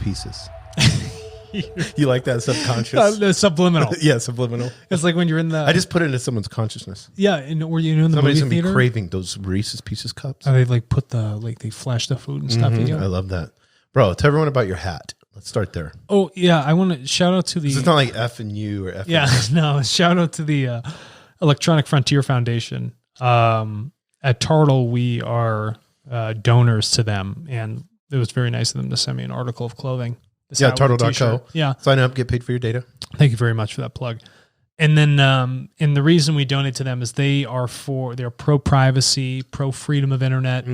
Pieces. You like that subconscious? The subliminal. Yeah, subliminal. It's like when you're in the... I just put it into someone's consciousness. Yeah, and were you in the Somebody's movie gonna theater? be craving those Reese's Pieces cups. They like put the they flash the food and stuff. Mm-hmm. I love that, bro. Tell everyone about your hat. Let's start there. Oh yeah, I want to shout out to the. It's not like F and U or F. Yeah, no. Shout out to the Electronic Frontier Foundation. At Tartle, we are donors to them, and it was very nice of them to send me an article of clothing. Yeah, Tartle.co. Yeah. Sign up, get paid for your data. Thank you very much for that plug. And then, and the reason we donate to them is they're pro-privacy, pro-freedom of internet.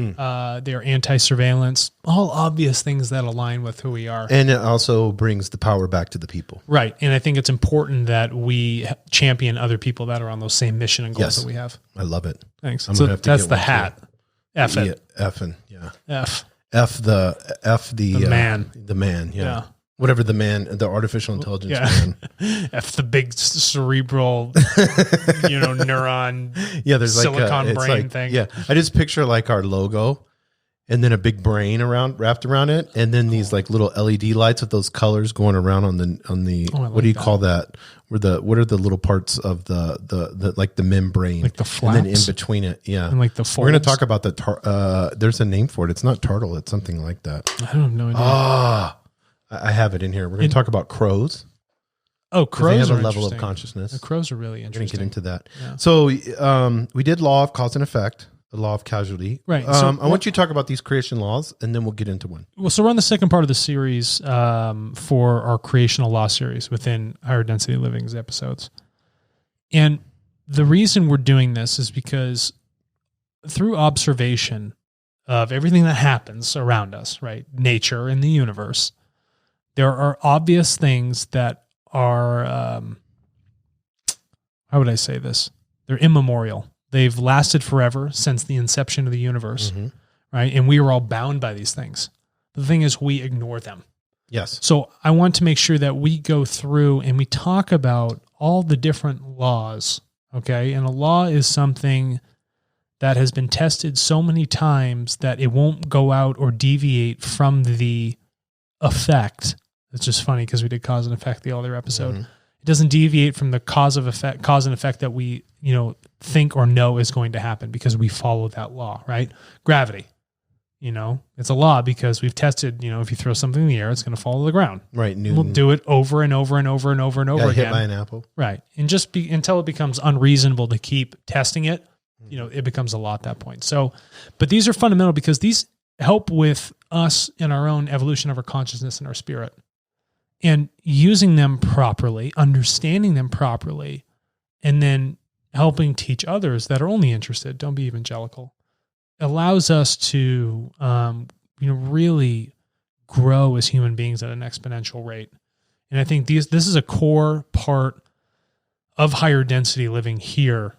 They're anti-surveillance, all obvious things that align with who we are. And it also brings the power back to the people. Right. And I think it's important that we champion other people that are on those same mission and goals that we have. I love it. Thanks. So that's the hat. F it. Effing, yeah. F the man. The man, yeah. Whatever the man, the artificial intelligence man. F the big cerebral, neuron. Yeah, there's silicon brain thing. Yeah, I just picture like our logo, and then a big brain wrapped around it, and then these like little LED lights with those colors going around on the. What do you call that? What are the little parts of the like the membrane, like the flaps, and then in between it, yeah, and like the folds. We're going to talk about the there's a name for it. It's not turtle. It's something like that. I don't know. I have it in here. We're going to talk about crows. Oh, crows they have are a level of consciousness. The crows are really interesting. We're going to get into that. Yeah. So we did law of cause and effect, the law of causality. Right. I want you to talk about these creation laws, and then we'll get into one. Well, so we're on the second part of the series for our creational law series within Higher Density Living's episodes. And the reason we're doing this is because through observation of everything that happens around us, right, nature and the universe, there are obvious things that are, how would I say this? They're immemorial. They've lasted forever since the inception of the universe, right? And we are all bound by these things. The thing is, we ignore them. Yes. So I want to make sure that we go through and we talk about all the different laws, okay? And a law is something that has been tested so many times that it won't go out or deviate from the effect. It's just funny because we did cause and effect the other episode. It doesn't deviate from the cause and effect that we, think or know is going to happen because we follow that law, right? Gravity, it's a law because we've tested, if you throw something in the air, it's going to fall to the ground. Right. Newton. We'll do it over and over and over and over and over again. Hit by an apple. Right. And just until it becomes unreasonable to keep testing it, it becomes a law at that point. So, but these are fundamental because these help with us in our own evolution of our consciousness and our spirit. And using them properly, understanding them properly, and then helping teach others that are only interested, don't be evangelical, allows us to really grow as human beings at an exponential rate. And I think this is a core part of higher density living here.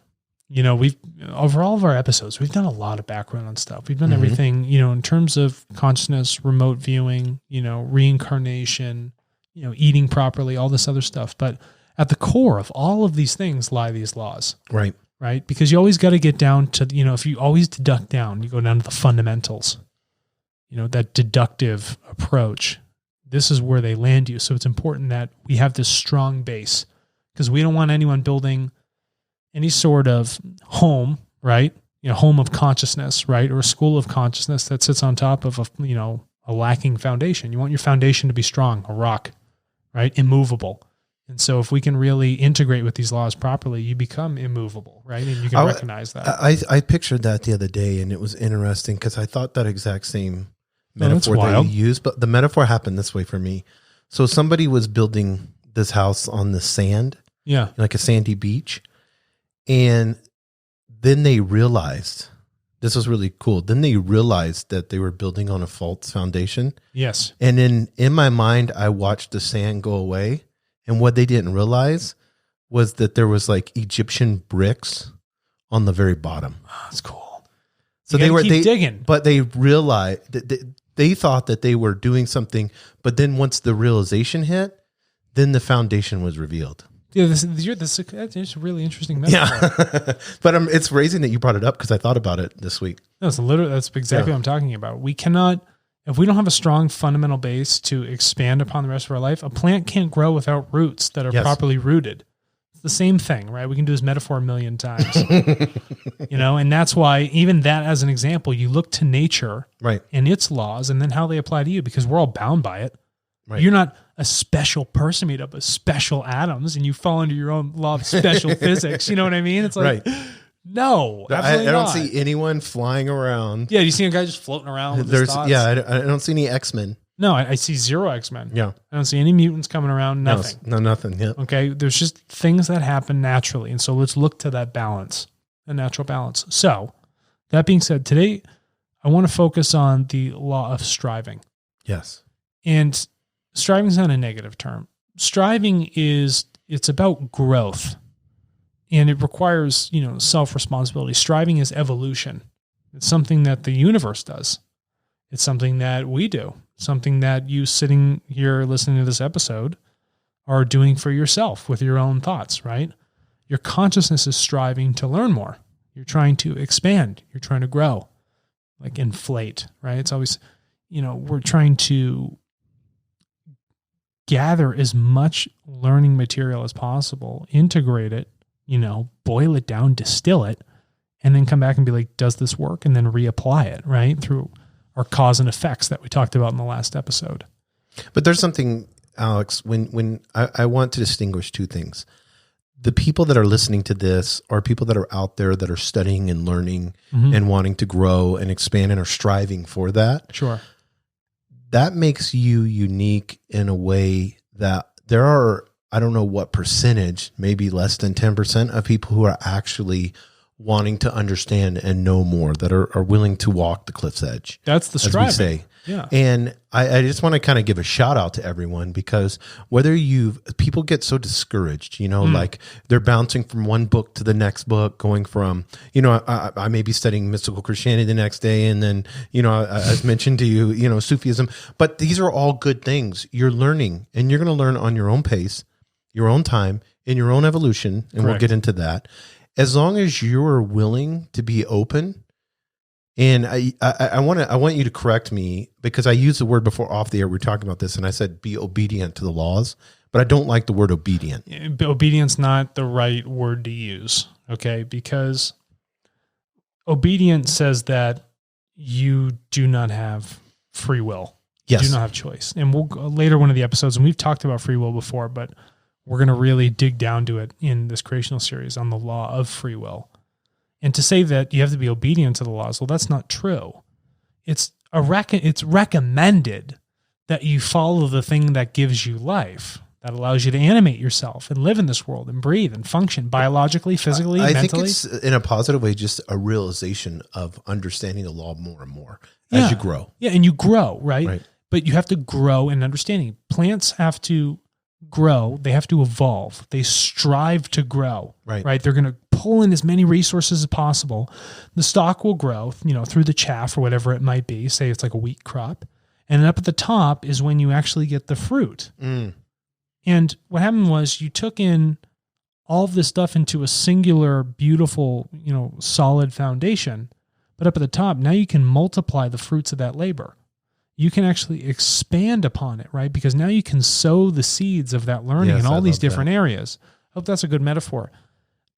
We've, over all of our episodes, we've done a lot of background on stuff. We've done everything, in terms of consciousness, remote viewing, reincarnation, eating properly, all this other stuff. But at the core of all of these things lie these laws. Right. Right? Because you always got to get down to, if you always deduct down, you go down to the fundamentals, that deductive approach. This is where they land you. So it's important that we have this strong base because we don't want anyone building any sort of home, right? Home of consciousness, right? Or a school of consciousness that sits on top of a lacking foundation. You want your foundation to be strong, a rock, right? Immovable. And so if we can really integrate with these laws properly, you become immovable, right? And you can recognize that. I pictured that the other day, and it was interesting because I thought that exact same metaphor that you used, but the metaphor happened this way for me. So somebody was building this house on the sand, like a sandy beach, and then they realized, this was really cool, then they realized that they were building on a false foundation. Yes. And then in my mind, I watched the sand go away. And what they didn't realize was that there was like Egyptian bricks on the very bottom. Oh, that's cool. So they were digging, but they realized that they thought that they were doing something. But then once the realization hit, then the foundation was revealed. Yeah, this is a really interesting metaphor. Yeah, but it's raising that you brought it up because I thought about it this week. No, that's exactly what I'm talking about. We cannot If we don't have a strong fundamental base to expand upon the rest of our life, a plant can't grow without roots that are properly rooted. It's the same thing, right? We can do this metaphor a million times, and that's why even that as an example, you look to nature and its laws and then how they apply to you, because we're all bound by it. Right. You're not a special person made up of special atoms and you fall under your own law of special physics. You know what I mean? It's like, no, absolutely I don't not. See anyone flying around. Yeah, you see a guy just floating around with his thoughts? Yeah, I don't see any X-Men. No, I see zero X-Men. Yeah. I don't see any mutants coming around, nothing. No, nothing. Yeah. Okay, there's just things that happen naturally. And so let's look to that balance, a natural balance. So that being said, today I want to focus on the law of striving. Yes. And striving is not a negative term. Striving it's about growth. And it requires, self-responsibility. Striving is evolution. It's something that the universe does. It's something that we do. Something that you sitting here listening to this episode are doing for yourself with your own thoughts, right? Your consciousness is striving to learn more. You're trying to expand. You're trying to grow, like inflate, right? It's always, we're trying to gather as much learning material as possible, integrate it, boil it down, distill it, and then come back and be like, does this work? And then reapply it, right? Through our cause and effects that we talked about in the last episode. But there's something, Alex, when I want to distinguish two things. The people that are listening to this are people that are out there that are studying and learning and wanting to grow and expand and are striving for that. Sure. That makes you unique in a way that there are, I don't know what percentage, maybe less than 10% of people who are actually wanting to understand and know more, that are willing to walk the cliff's edge. That's the striving. As we say. Yeah. And I just want to kind of give a shout out to everyone, because people get so discouraged, like they're bouncing from one book to the next book, going from, I may be studying mystical Christianity the next day. And then, as mentioned to you, Sufism, but these are all good things. You're learning, and you're going to learn on your own pace, your own time, in your own evolution. And we'll get into that. As long as you're willing to be open. And I want you to correct me, because I used the word before off the air. We were talking about this, and I said be obedient to the laws, but I don't like the word obedient. Obedience not the right word to use, okay? Because obedience says that you do not have free will. Yes. You do not have choice. And we'll go later one of the episodes, and we've talked about free will before, but we're going to really dig down to it in this Creational series on the law of free will. And to say that you have to be obedient to the laws, well, that's not true. It's recommended that you follow the thing that gives you life, that allows you to animate yourself and live in this world and breathe and function biologically, physically, mentally. I think it's, in a positive way, just a realization of understanding the law more and more as you grow. Yeah, and you grow, right? But you have to grow in understanding. Plants have to grow. They have to evolve. They strive to grow, right? They're going to pull in as many resources as possible. The stalk will grow, through the chaff or whatever it might be. Say it's like a wheat crop. And then up at the top is when you actually get the fruit. And what happened was you took in all of this stuff into a singular, beautiful, solid foundation. But up at the top, now you can multiply the fruits of that labor. You can actually expand upon it, right? Because now you can sow the seeds of that learning in all these different areas. I hope that's a good metaphor.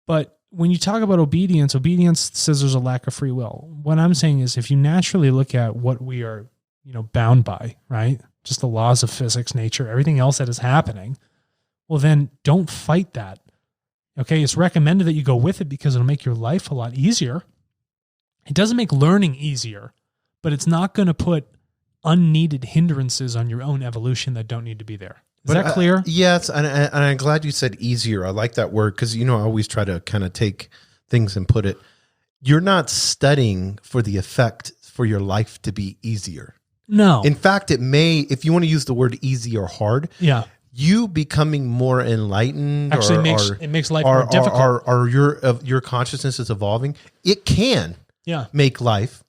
But when you talk about obedience says there's a lack of free will. What I'm saying is, if you naturally look at what we are, bound by, right? Just the laws of physics, nature, everything else that is happening, well, then don't fight that. Okay. It's recommended that you go with it because it'll make your life a lot easier. It doesn't make learning easier, but it's not going to put unneeded hindrances on your own evolution that don't need to be there. Is that clear? Yes. And I'm glad you said easier. I like that word, because, I always try to kind of take things and put it, you're not studying for the effect for your life to be easier. No. In fact, it may, if you want to use the word easy or hard, you becoming more enlightened actually it makes life more difficult. Or your consciousness is evolving. It can make life,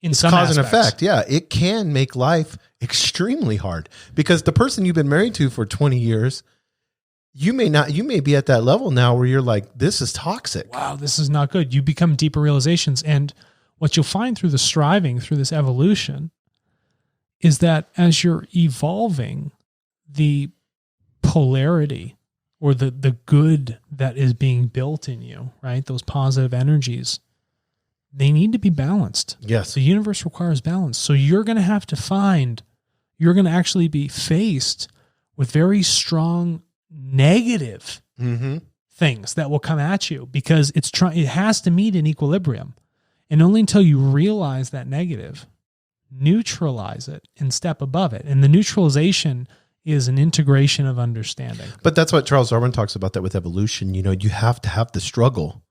in some cause aspects. and effect. Yeah, it can make life extremely hard, because the person you've been married to for 20 years, you may be at that level now where you're like, this is toxic. Wow, this is not good. You become deeper realizations. And what you'll find through the striving, through this evolution, is that as you're evolving, the polarity or the good that is being built in you, right? Those positive energies, they need to be balanced. Yes. The universe requires balance. So you're going to actually be faced with very strong negative things that will come at you because it has to meet an equilibrium. And only until you realize that negative, neutralize it and step above it. And the neutralization is an integration of understanding. But that's what Charles Darwin talks about that with evolution. You know, you have to have the struggle.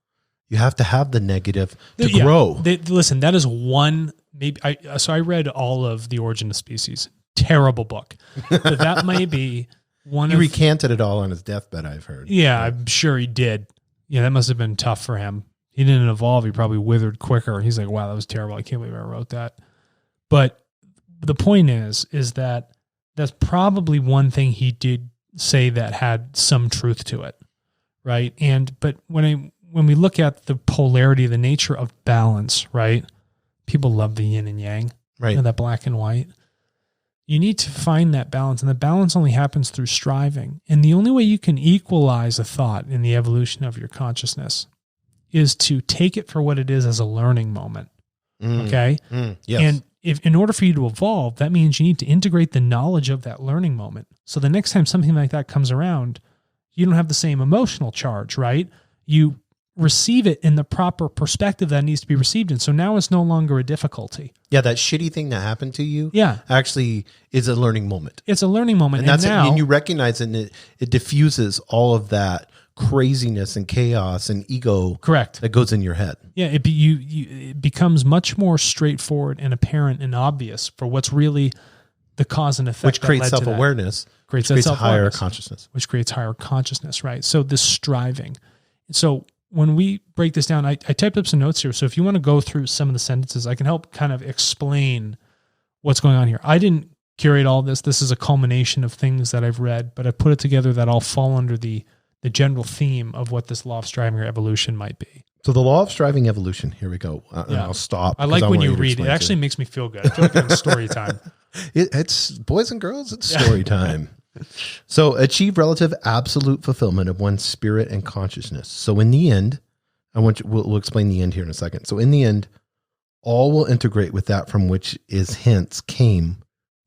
You have to have the negative to grow. Listen, that is one, maybe I read all of The Origin of Species. Terrible book. But that might be one he recanted it all on his deathbed, I've heard. Yeah, I'm sure he did. Yeah, that must have been tough for him. He didn't evolve. He probably withered quicker. He's like, wow, that was terrible. I can't believe I wrote that. But the point is that that's probably one thing he did say that had some truth to it, right? But when we look at the polarity, the nature of balance, right? People love the yin and yang, right? You know, that black and white. You need to find that balance, and the balance only happens through striving. And the only way you can equalize a thought in the evolution of your consciousness is to take it for what it is as a learning moment. Okay? Yes. And in order for you to evolve, that means you need to integrate the knowledge of that learning moment. So the next time something like that comes around, you don't have the same emotional charge, right? You receive it in the proper perspective that needs to be received in. So now it's no longer a difficulty. Yeah, that shitty thing that happened to you actually is a learning moment. It's a learning moment. And that's and you recognize it, and it diffuses all of that craziness and chaos and ego that goes in your head. Yeah, it becomes much more straightforward and apparent and obvious for what's really the cause and effect. Which creates self-awareness, creates higher consciousness. Which creates higher consciousness, right? So this striving. So when we break this down, I typed up some notes here. So if you want to go through some of the sentences, I can help kind of explain what's going on here. I didn't curate all this. This is a culmination of things that I've read, but I put it together that all fall under the general theme of what this law of striving or evolution might be. So the law of striving evolution, here we go. And I'll stop. I like when you read. It actually makes me feel good. I feel like I'm in story time. It's boys and girls, it's story time. So achieve relative absolute fulfillment of one's spirit and consciousness. So in the end, we'll explain the end here in a second. So in the end, all will integrate with that from which is hence came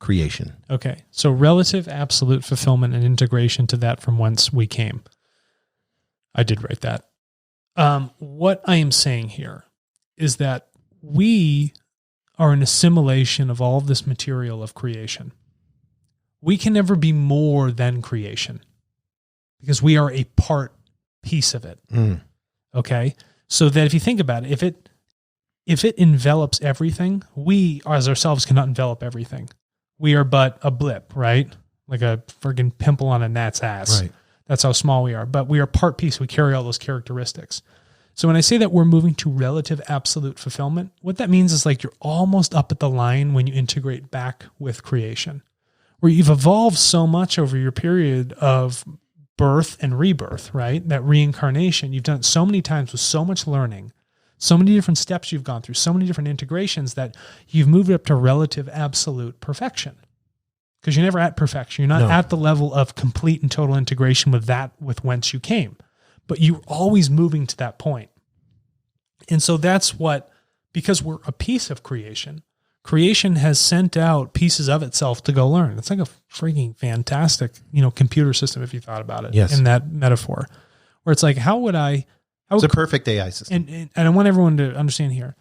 creation. Okay. So relative absolute fulfillment and integration to that from whence we came. I did write that. What I am saying here is that we are an assimilation of all of this material of creation. We can never be more than creation because we are a piece of it. Okay. So that if you think about it, if it envelops everything, we as ourselves cannot envelop everything. We are but a blip, right? Like a friggin' pimple on a gnat's ass. Right. That's how small we are, but we are part piece. We carry all those characteristics. So when I say that we're moving to relative absolute fulfillment, what that means is like you're almost up at the line when you integrate back with creation, where you've evolved so much over your period of birth and rebirth, right? That reincarnation, you've done it so many times with so much learning, so many different steps you've gone through, so many different integrations that you've moved up to relative absolute perfection. Because you're never at perfection. You're not at the level of complete and total integration with whence you came. But you're always moving to that point. And so that's because we're a piece of creation, creation has sent out pieces of itself to go learn. It's like a freaking fantastic, computer system if you thought about it in that metaphor. Where it's like, it's a perfect AI system. And I want everyone to understand here,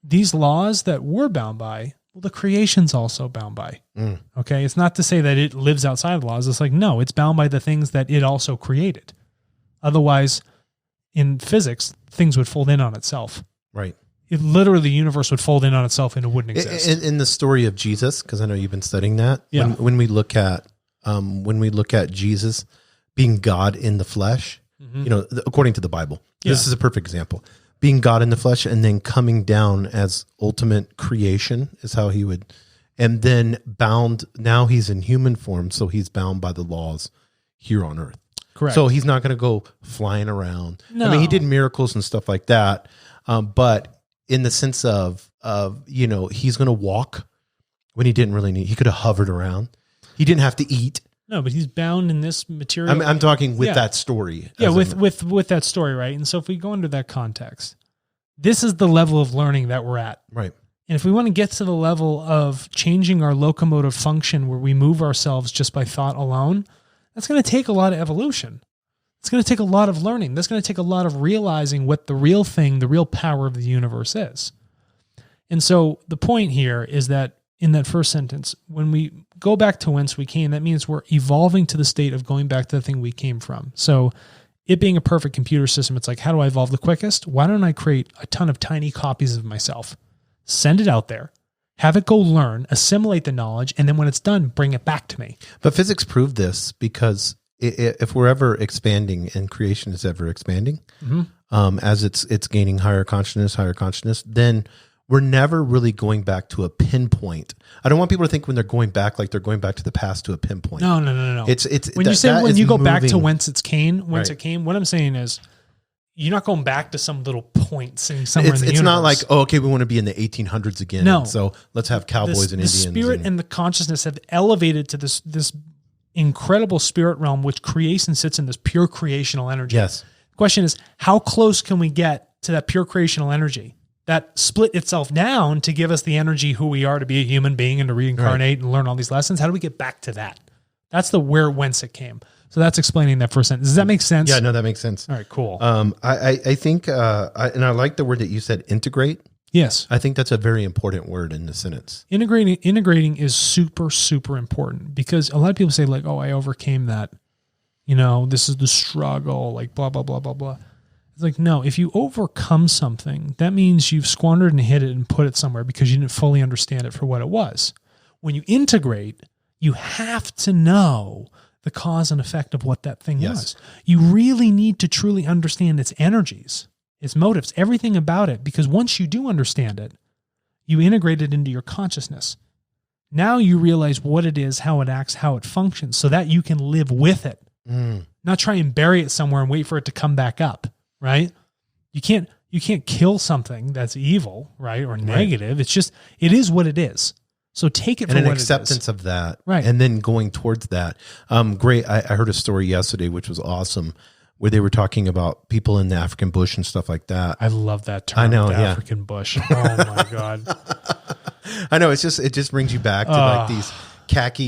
these laws that we're bound by, well, the creation's also bound by. Okay. It's not to say that it lives outside of the laws. It's like, no, it's bound by the things that it also created. Otherwise, in physics, things would fold in on itself. Right. It literally, the universe would fold in on itself and it wouldn't exist. In the story of Jesus, because I know you've been studying that. Yeah. When we look at Jesus being God in the flesh, according to the Bible, this is a perfect example. Being God in the flesh and then coming down as ultimate creation is how he would, and then bound, now he's in human form, so he's bound by the laws here on earth. Correct. So he's not going to go flying around. No. I mean, he did miracles and stuff like that, but in the sense of he's going to walk when he didn't really need. He could have hovered around. He didn't have to eat. No, but he's bound in this material. I'm talking with that story. Yeah, with that story, right? And so if we go into that context, this is the level of learning that we're at. Right. And if we want to get to the level of changing our locomotive function where we move ourselves just by thought alone, that's going to take a lot of evolution. It's going to take a lot of learning. That's going to take a lot of realizing what the real thing, the real power of the universe is. And so the point here is that in that first sentence, when we go back to whence we came, that means we're evolving to the state of going back to the thing we came from. So it being a perfect computer system, it's like, how do I evolve the quickest? Why don't I create a ton of tiny copies of myself, send it out there, have it go learn, assimilate the knowledge, and then when it's done, bring it back to me. But physics proved this because if we're ever expanding and creation is ever expanding, as it's gaining higher consciousness, then we're never really going back to a pinpoint. I don't want people to think when they're going back, like they're going back to the past to a pinpoint. No. It's when you say when you go back to whence it came, what I'm saying is you're not going back to some little point sitting somewhere in the universe. It's not like, oh, okay, we want to be in the 1800s again. No. So let's have cowboys and Indians. The spirit and the consciousness have elevated to this incredible spirit realm, which creates and sits in this pure creational energy. Yes. The question is, how close can we get to that pure creational energy that split itself down to give us the energy who we are to be a human being and to reincarnate and learn all these lessons? How do we get back to that? That's the whence it came. So that's explaining that first sentence. Does that make sense? Yeah, no, that makes sense. All right, cool. I think, and I like the word that you said, integrate. Yes. I think that's a very important word in the sentence. Integrating is super, super important because a lot of people say like, oh, I overcame that. This is the struggle, like blah, blah, blah, blah, blah. It's like, no, if you overcome something, that means you've squandered and hid it and put it somewhere because you didn't fully understand it for what it was. When you integrate, you have to know the cause and effect of what that thing was. You really need to truly understand its energies, its motives, everything about it, because once you do understand it, you integrate it into your consciousness. Now you realize what it is, how it acts, how it functions, so that you can live with it, not try and bury it somewhere and wait for it to come back up. Right? You can't kill something that's evil, right? Or negative. It's just, it is what it is. So take it for what it is. And an acceptance of that. Right. And then going towards that. Great. I heard a story yesterday, which was awesome, where they were talking about people in the African bush and stuff like that. I love that term. I know. The African bush. Oh my God. I know. It just brings you back to like these khakis.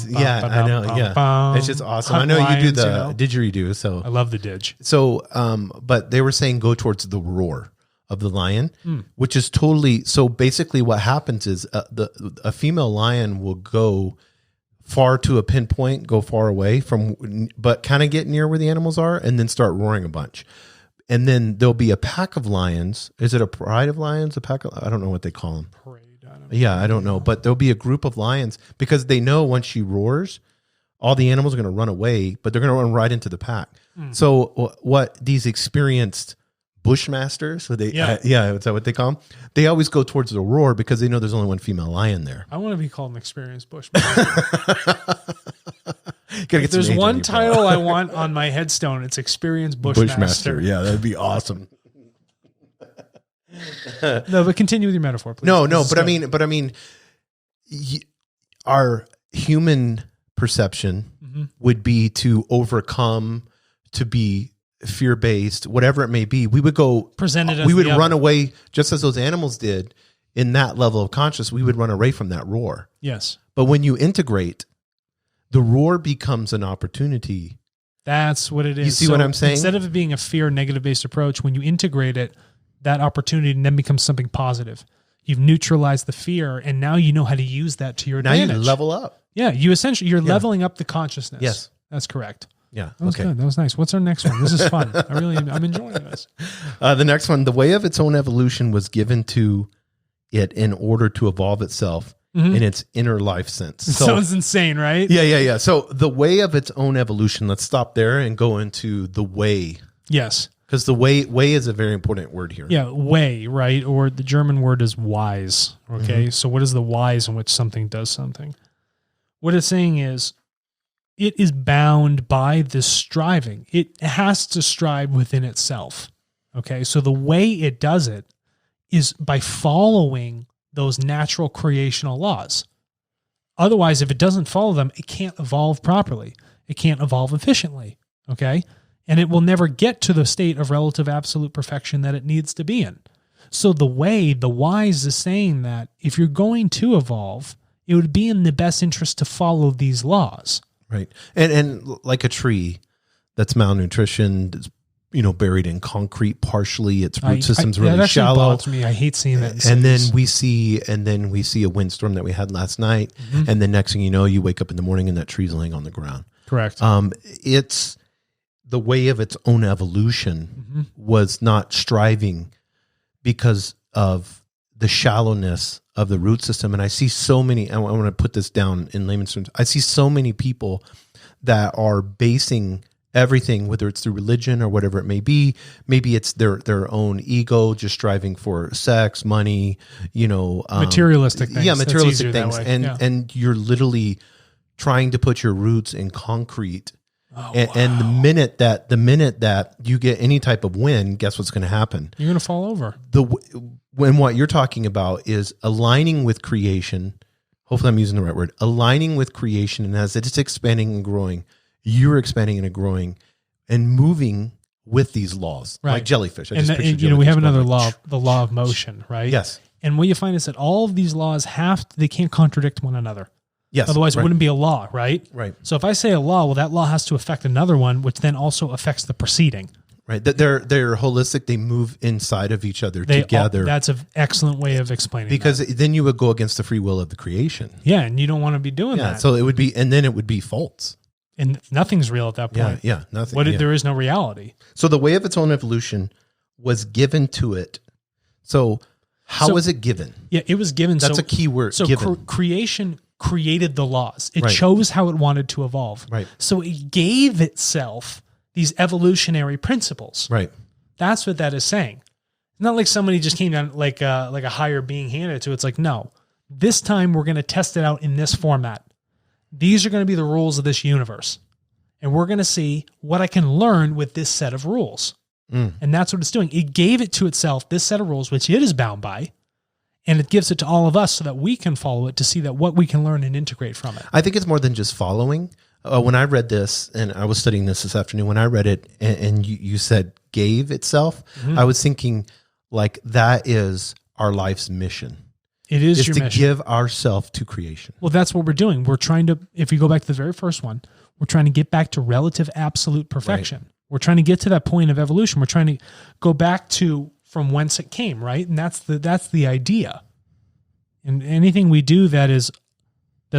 Yeah, I know. Yeah. It's just awesome. I know you do the didgeridoo. So I love the didge. So, but they were saying go towards the roar of the lion, which is totally, so basically what happens is a female lion will go far to a pinpoint, go far away from, but kind of get near where the animals are and then start roaring a bunch. And then there'll be a pack of lions. Is it a pride of lions? A pack of, I don't know what they call them. I don't know. But there'll be a group of lions because they know once she roars, all the animals are going to run away, but they're going to run right into the pack. So what these experienced bushmasters, so is that what they call them? They always go towards the roar because they know there's only one female lion there. I want to be called an experienced bushmaster. If there's one title I want on my headstone, it's experienced bushmaster. Yeah, that'd be awesome. No, but continue with your metaphor, please. No, but I mean, our human perception would be to overcome, to be fear-based, whatever it may be. We would go we would run away just as those animals did in that level of consciousness. We would run away from that roar. Yes. But when you integrate, the roar becomes an opportunity. That's what it is. You see what I'm saying? Instead of it being a fear negative-based approach, when you integrate it, that opportunity then becomes something positive. You've neutralized the fear, and now you know how to use that to your advantage. Now you level up. Yeah, you're leveling up the consciousness. Yes. That's correct. Yeah. That was good. That was nice. What's our next one? This is fun. I'm enjoying this. The next one, the way of its own evolution was given to it in order to evolve itself in its inner life sense. So, sounds insane, right? Yeah. So the way of its own evolution, let's stop there and go into the way. Yes. Because the way is a very important word here. Yeah, way, right? Or the German word is wise. Okay. So what is the wise in which something does something? What it's saying is, it is bound by this striving. It has to strive within itself. Okay. So the way it does it is by following those natural creational laws. Otherwise, if it doesn't follow them, it can't evolve properly. It can't evolve efficiently. Okay. And it will never get to the state of relative absolute perfection that it needs to be in. So the wise is saying that if you're going to evolve, it would be in the best interest to follow these laws. Right. And like a tree that's malnutritioned, buried in concrete partially, its root system's really shallow. Bothers me. I hate seeing that. And then we see a windstorm that we had last night. Mm-hmm. And then next thing you know, you wake up in the morning and that tree's laying on the ground. Correct. It's the way of its own evolution was not striving because of the shallowness of the root system. And I see so many, I want to put this down in layman's terms. I see so many people that are basing everything, whether it's through religion or whatever it may be. Maybe it's their own ego, just striving for sex, money, materialistic things. Yeah, materialistic things. And you're literally trying to put your roots in concrete. Oh, and the minute that you get any type of wind, guess what's going to happen? You're going to fall over. When what you're talking about is aligning with creation. Hopefully I'm using the right word. Aligning with creation, and as it's expanding and growing, you're expanding and growing and moving with these laws, right? Like jellyfish. We have another law, the law of motion, right? Yes. And what you find is that all of these laws they can't contradict one another. Yes. Otherwise, it wouldn't be a law, right? Right. So if I say a law, well, that law has to affect another one, which then also affects the preceding. Right. They're holistic. They move inside of each other together. That's an excellent way of explaining because then you would go against the free will of the creation. Yeah, and you don't want to be doing that. So it would be false. And nothing's real at that point. Yeah, nothing. There is no reality. So the way of its own evolution was given to it. So how was it given? Yeah, it was given. That's a key word. So creation created the laws. It chose how it wanted to evolve. Right. So it gave itself these evolutionary principles. Right. That's what that is saying. It's not like somebody just came down like a higher being handed it to. It's like, no, this time we're going to test it out in this format. These are going to be the rules of this universe. And we're going to see what I can learn with this set of rules. And that's what it's doing. It gave it to itself, this set of rules, which it is bound by. And it gives it to all of us so that we can follow it to see that what we can learn and integrate from it. I think it's more than just following. When I read this, and I was studying this afternoon, when I read it and you said gave itself, I was thinking like that is our life's mission. It is your to mission. Give ourselves to creation. Well, that's what we're doing. We're trying to, if you go back to the very first one, we're trying to get back to relative absolute perfection. Right. We're trying to get to that point of evolution. We're trying to go back to from whence it came, right? And that's the idea. And anything we do that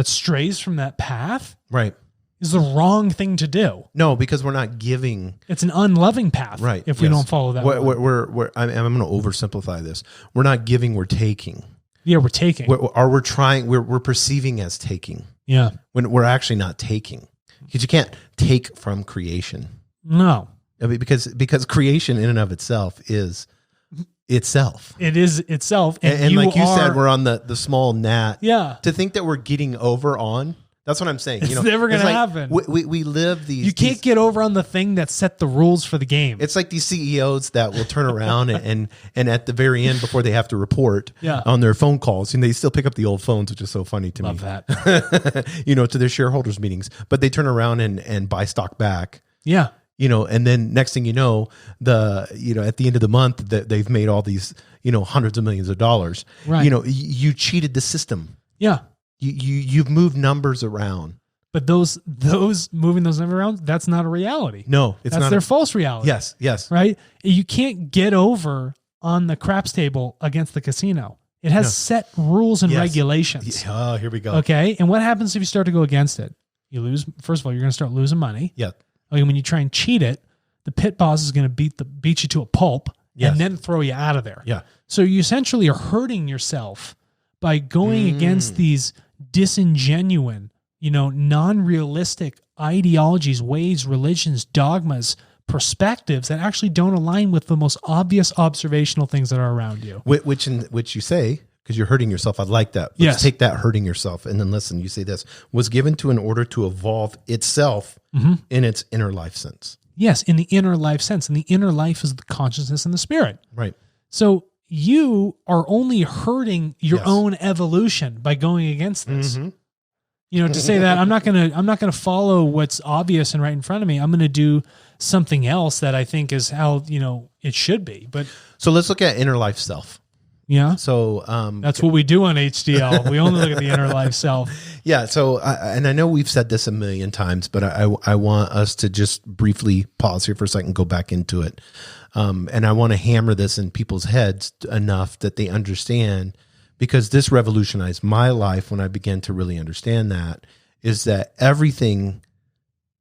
strays from that path, right, is the wrong thing to do. No, because we're not giving. It's an unloving path, right? If we don't follow that. I'm going to oversimplify this. We're not giving. We're taking. Yeah, we're taking. We're perceiving as taking. Yeah, when we're actually not taking, because you can't take from creation. No, I mean, because creation in and of itself is itself. It is itself. And like you said, we're on the small gnat. Yeah. To think that we're getting over on, that's what I'm saying. It's never going to happen. We live these. You can't get over on the thing that set the rules for the game. It's like these CEOs that will turn around and at the very end, before they have to report on their phone calls, and they still pick up the old phones, which is so funny to me. Love that. To their shareholders meetings, but they turn around and buy stock back. Yeah. And then next thing you know, at the end of the month that they've made all these, hundreds of millions of dollars. Right. You cheated the system. Yeah. You've moved numbers around. But those moving those numbers around, that's not a reality. No, it's that's not. Their false reality. Yes. Right? You can't get over on the craps table against the casino. It has set rules and regulations. Oh, here we go. Okay. And what happens if you start to go against it? You lose. First of all, you're going to start losing money. Yeah. Like when you try and cheat it, the pit boss is going to beat you to a pulp and then throw you out of there. Yeah. So you essentially are hurting yourself by going against these disingenuine, non-realistic ideologies, ways, religions, dogmas, perspectives that actually don't align with the most obvious observational things that are around you. Which you say, because you're hurting yourself. I like that. Let's take that hurting yourself. And then listen, you say this, was given to in order to evolve itself in its inner life sense. Yes, in the inner life sense. And the inner life is the consciousness and the spirit. Right. So you are only hurting your own evolution by going against this. to say that I'm not going to follow what's obvious and right in front of me. I'm going to do something else that I think is how, it should be. But so let's look at inner life self. Yeah. So that's what we do on HDL. We only look at the inner life self. Yeah. So, and I know we've said this a million times, but I want us to just briefly pause here for a second, go back into it. And I want to hammer this in people's heads enough that they understand, because this revolutionized my life when I began to really understand that, is that everything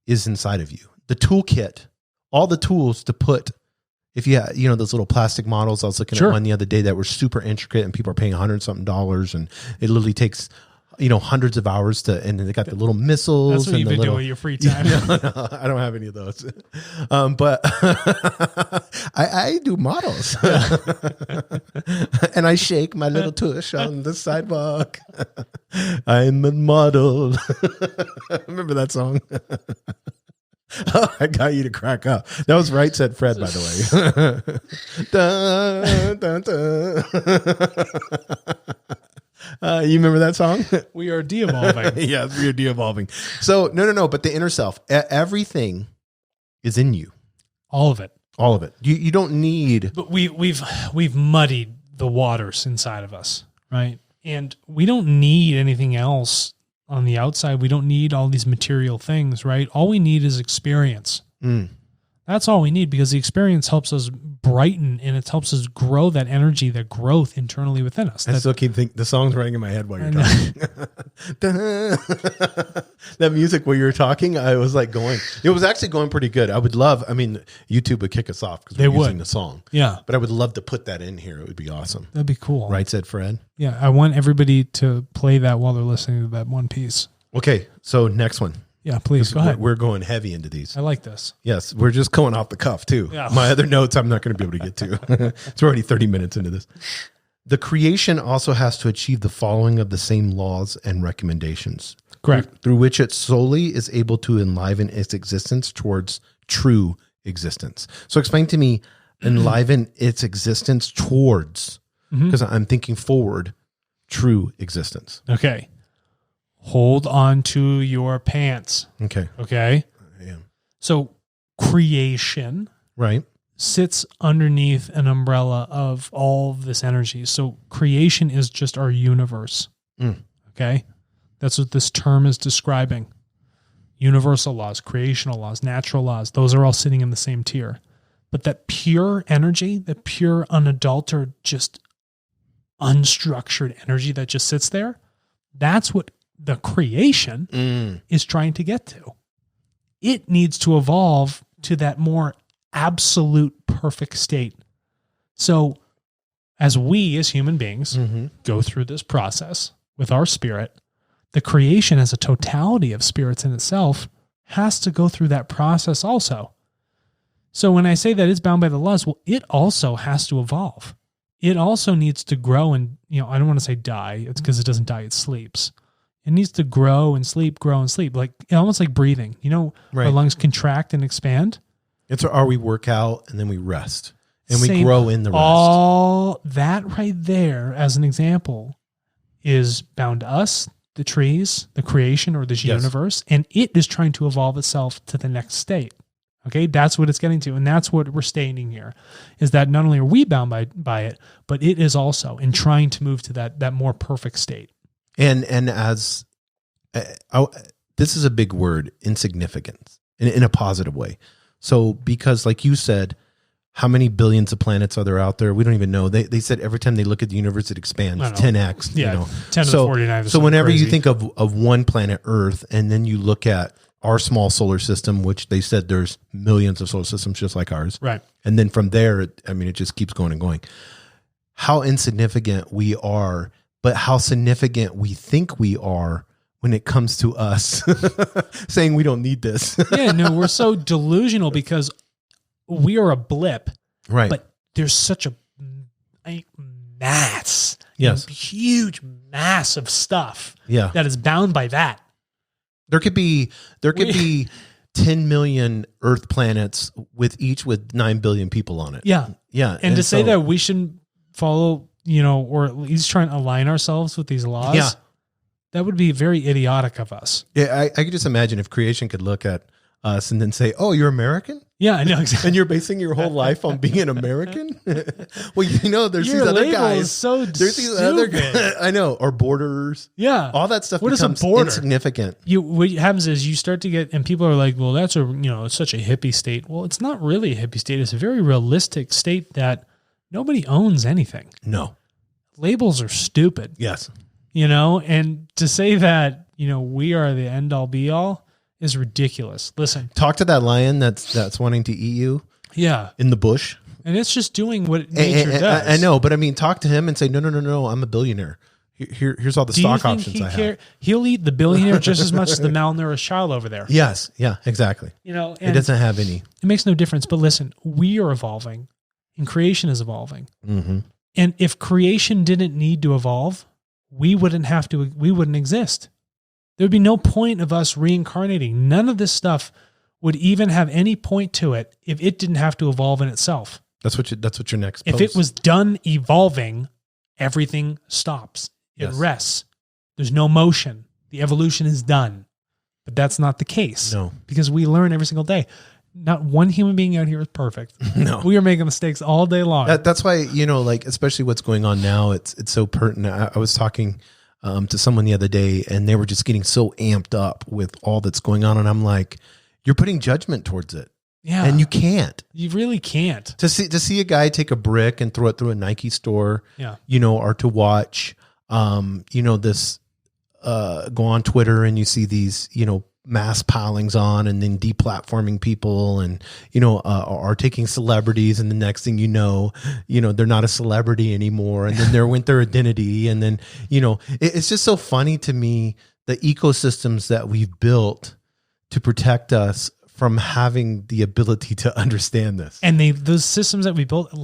is inside of you. The toolkit, all the tools to put, if you have, those little plastic models, I was looking at one the other day that were super intricate and people are paying $100-something, and it literally takes, hundreds of hours and they got the little missiles. That's what you've been doing with your free time. No, I don't have any of those. But I do models and I shake my little tush on the sidewalk. I'm a model. Remember that song? Oh, I got you to crack up. That was Right Said Fred, by the way. Dun, dun, dun. You remember that song? We are de-evolving. Yes, we are de-evolving. So, no. But the inner self, everything is in you. All of it. All of it. You don't need. But we've muddied the waters inside of us, right? And we don't need anything else. On the outside, we don't need all these material things, right? All we need is experience. That's all we need, because the experience helps us brighten and it helps us grow that energy, that growth internally within us. I still keep thinking the song's running in my head while you're talking. That music while you were talking, I was like it was actually going pretty good. YouTube would kick us off because we're using the song. Yeah. But I would love to put that in here. It would be awesome. That'd be cool. Right Said Fred. Yeah. I want everybody to play that while they're listening to that one piece. Okay. So next one. Yeah, please go ahead. We're going heavy into these. I like this. Yes, we're just going off the cuff too. Yeah. My other notes I'm not going to be able to get to. It's already 30 minutes into this. The creation also has to achieve the following of the same laws and recommendations. Correct. Through which it solely is able to enliven its existence towards true existence. So explain to me, enliven its existence towards, because I'm thinking forward, true existence. Okay. Hold on to your pants. Okay. Okay. I am. So creation sits underneath an umbrella of all of this energy. So creation is just our universe. Okay. That's what this term is describing. Universal laws, creational laws, natural laws, those are all sitting in the same tier. But that pure energy, that pure unadulterated, just unstructured energy that just sits there, that's what the creation is trying to get to. It needs to evolve to that more absolute perfect state. So as we as human beings go through this process with our spirit, the creation as a totality of spirits in itself has to go through that process also. So when I say that it's bound by the laws, well, it also has to evolve. It also needs to grow and, I don't want to say die. It's because it doesn't die, it sleeps. It needs to grow and sleep, like almost like breathing. Our lungs contract and expand. It's we work out and then we rest and we grow in the rest. All that right there, as an example, is bound to us, the trees, the creation, or this universe, and it is trying to evolve itself to the next state. Okay, that's what it's getting to, and that's what we're stating here, is that not only are we bound by it, but it is also in trying to move to that more perfect state. And as this is a big word, insignificance, in a positive way. So because like you said, how many billions of planets are there out there? We don't even know. They said every time they look at the universe, it expands 10x. Yeah, 10 to the 49. So whenever you think of one planet Earth, and then you look at our small solar system, which they said there's millions of solar systems just like ours. Right. And then from there, it just keeps going and going. How insignificant we are, but how significant we think we are when it comes to us saying we don't need this. Yeah, no, we're so delusional because we are a blip. Right. But there's such a mass. Yes. Huge mass of stuff. Yeah. That is bound by that. There could be 10 million Earth planets with 9 billion people on it. Yeah. Yeah. And to say that we shouldn't follow, or at least try and align ourselves with these laws. Yeah. That would be very idiotic of us. Yeah, I could just imagine if creation could look at us and then say, "Oh, you're American." Yeah, I know exactly. And you're basing your whole life on being an American. Well, there's Your these other label guys. is so There's these other stupid. guys. I know, or borders. Yeah, All that stuff What is a becomes border? insignificant. What happens is you start to get, and people are like, "Well, that's it's such a hippie state." Well, it's not really a hippie state. It's a very realistic state that nobody owns anything. No. Labels are stupid. Yes. And to say that we are the end all be all is ridiculous. Listen, Talk to that lion that's wanting to eat you. Yeah, in the bush, and it's just doing what nature does. I know, but I mean, talk to him and say, no, I'm a billionaire. Here's all the stock options I have. He'll eat the billionaire just as much as the malnourished child over there. Yes, yeah, exactly. And it doesn't have any. It makes no difference. But listen, we are evolving, and creation is evolving. Mm-hmm. And if creation didn't need to evolve, we wouldn't exist. There would be no point of us reincarnating. None of this stuff would even have any point to it if it didn't have to evolve in itself. That's what your next If post. it was done evolving, everything stops. It rests. There's no motion. The evolution is done. But that's not the case. No. Because we learn every single day. Not one human being out here is perfect. No. We are making mistakes all day long. That's why, especially what's going on now, it's so pertinent. I was talking to someone the other day, and they were just getting so amped up with all that's going on. And I'm like, you're putting judgment towards it. Yeah. And you can't. You really can't. To see a guy take a brick and throw it through a Nike store, Yeah. Or to watch, this, go on Twitter and you see these, mass pilings on and then deplatforming people and, are taking celebrities. And the next thing they're not a celebrity anymore. And then they're with their identity. And then, it's just so funny to me, the ecosystems that we've built to protect us from having the ability to understand this. And those systems that we built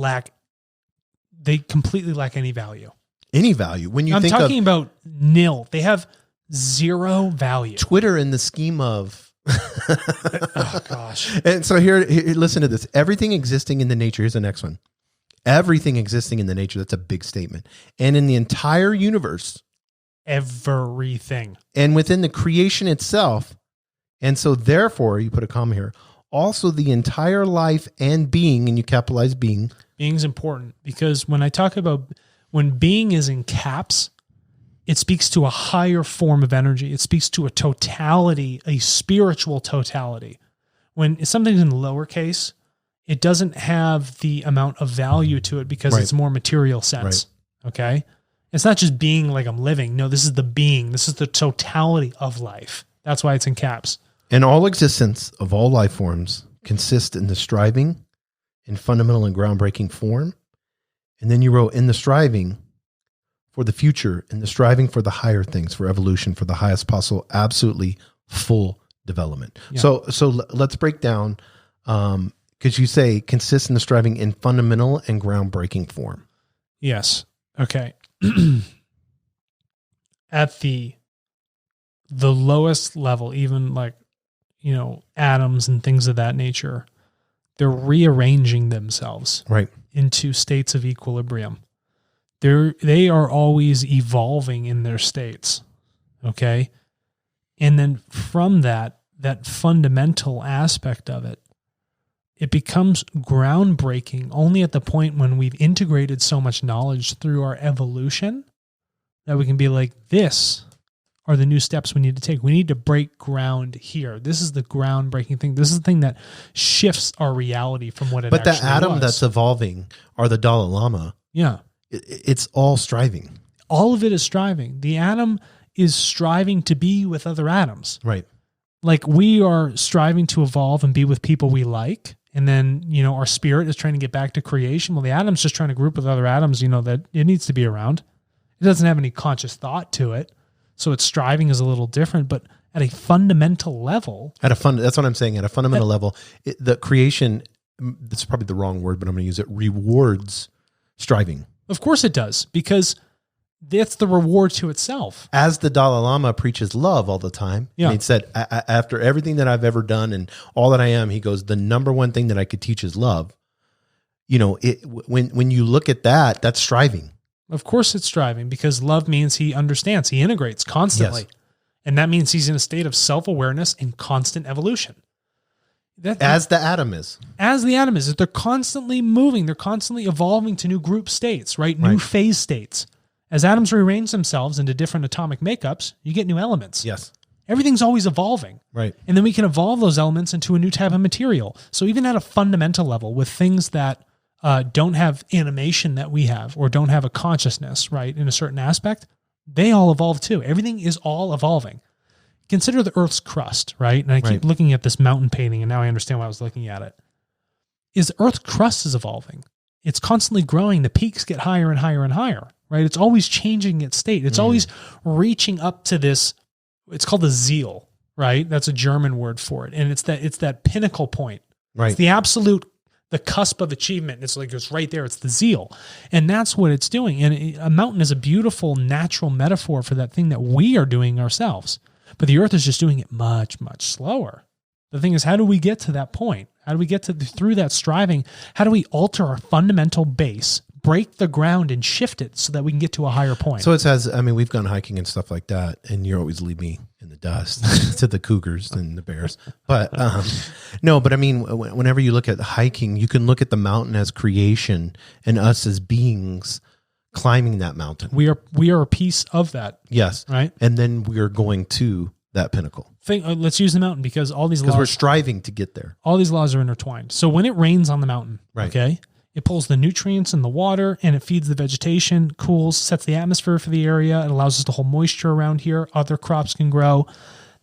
they completely lack any value. Any value. When you I'm think talking about nil. They have zero value. Twitter in the scheme of Oh gosh. And so here, listen to this. Everything existing in the nature, here's the next one. Everything existing in the nature, that's a big statement. And in the entire universe. Everything. And within the creation itself. And so therefore, you put a comma here, also the entire life and being, and you capitalize being. Being's important because when I talk about when being is in caps, it speaks to a higher form of energy. It speaks to a totality, a spiritual totality. When something's in lowercase, it doesn't have the amount of value to it because it's more material sense. Right. Okay. It's not just being like I'm living. No, this is the being. This is the totality of life. That's why it's in caps. And all existence of all life forms consist in the striving in fundamental and groundbreaking form. And then you wrote in the striving for the future, in the striving for the higher things, for evolution, for the highest possible, absolutely full development. Yeah. So let's break down, because you say consists in the striving in fundamental and groundbreaking form. Yes. Okay. At the lowest level, even like, atoms and things of that nature, they're rearranging themselves into states of equilibrium. They are always evolving in their states. Okay. And then from that fundamental aspect of it, it becomes groundbreaking only at the point when we've integrated so much knowledge through our evolution that we can be like, this are the new steps we need to take. We need to break ground here. This is the groundbreaking thing. This is the thing that shifts our reality from what it actually was. But the atom that's evolving, or the Dalai Lama, it's all striving. All of it is striving. The atom is striving to be with other atoms. Right. Like we are striving to evolve and be with people we like. And then, our spirit is trying to get back to creation. Well, the atom's just trying to group with other atoms, that it needs to be around. It doesn't have any conscious thought to it. So its striving is a little different, but at a fundamental level. That's what I'm saying. At a fundamental level, the creation, that's probably the wrong word, but I'm going to use it, rewards striving. Of course it does, because that's the reward to itself. As the Dalai Lama preaches love all the time. Yeah. And he said, after everything that I've ever done and all that I am, he goes, the number one thing that I could teach is love. When you look at that, that's striving. Of course it's striving, because love means he understands, he integrates constantly. Yes. And that means he's in a state of self-awareness and constant evolution. As the atom is. As the atom is. They're constantly moving. They're constantly evolving to new group states, right? New phase states. As atoms rearrange themselves into different atomic makeups, you get new elements. Yes. Everything's always evolving. Right. And then we can evolve those elements into a new type of material. So even at a fundamental level, with things that don't have animation that we have, or don't have a consciousness, right, in a certain aspect, they all evolve too. Everything is all evolving. Consider the Earth's crust, right? And I keep looking at this mountain painting, and now I understand why I was looking at it. Is the Earth's crust is evolving. It's constantly growing. The peaks get higher and higher and higher, right? It's always changing its state. It's always reaching up to this. It's called the Ziel, right? That's a German word for it. And it's that pinnacle point. Right. It's the absolute, the cusp of achievement. It's like, it's right there. It's the Ziel. And that's what it's doing. And a mountain is a beautiful natural metaphor for that thing that we are doing ourselves. But the Earth is just doing it much, much slower. The thing is, how do we get to that point? How do we get through that striving? How do we alter our fundamental base, break the ground and shift it so that we can get to a higher point? So it says, I mean, we've gone hiking and stuff like that, and you always leave me in the dust to the cougars and the bears. But no, but I mean, whenever you look at hiking, you can look at the mountain as creation and us as beings climbing that mountain. We are a piece of that. Yes. Right. And then we are going to that pinnacle. Let's use the mountain, because all these laws, because we're striving to get there. All these laws are intertwined. So when it rains on the mountain, right. Okay, it pulls the nutrients in the water and it feeds the vegetation, cools, sets the atmosphere for the area. It allows us to hold moisture around here. Other crops can grow.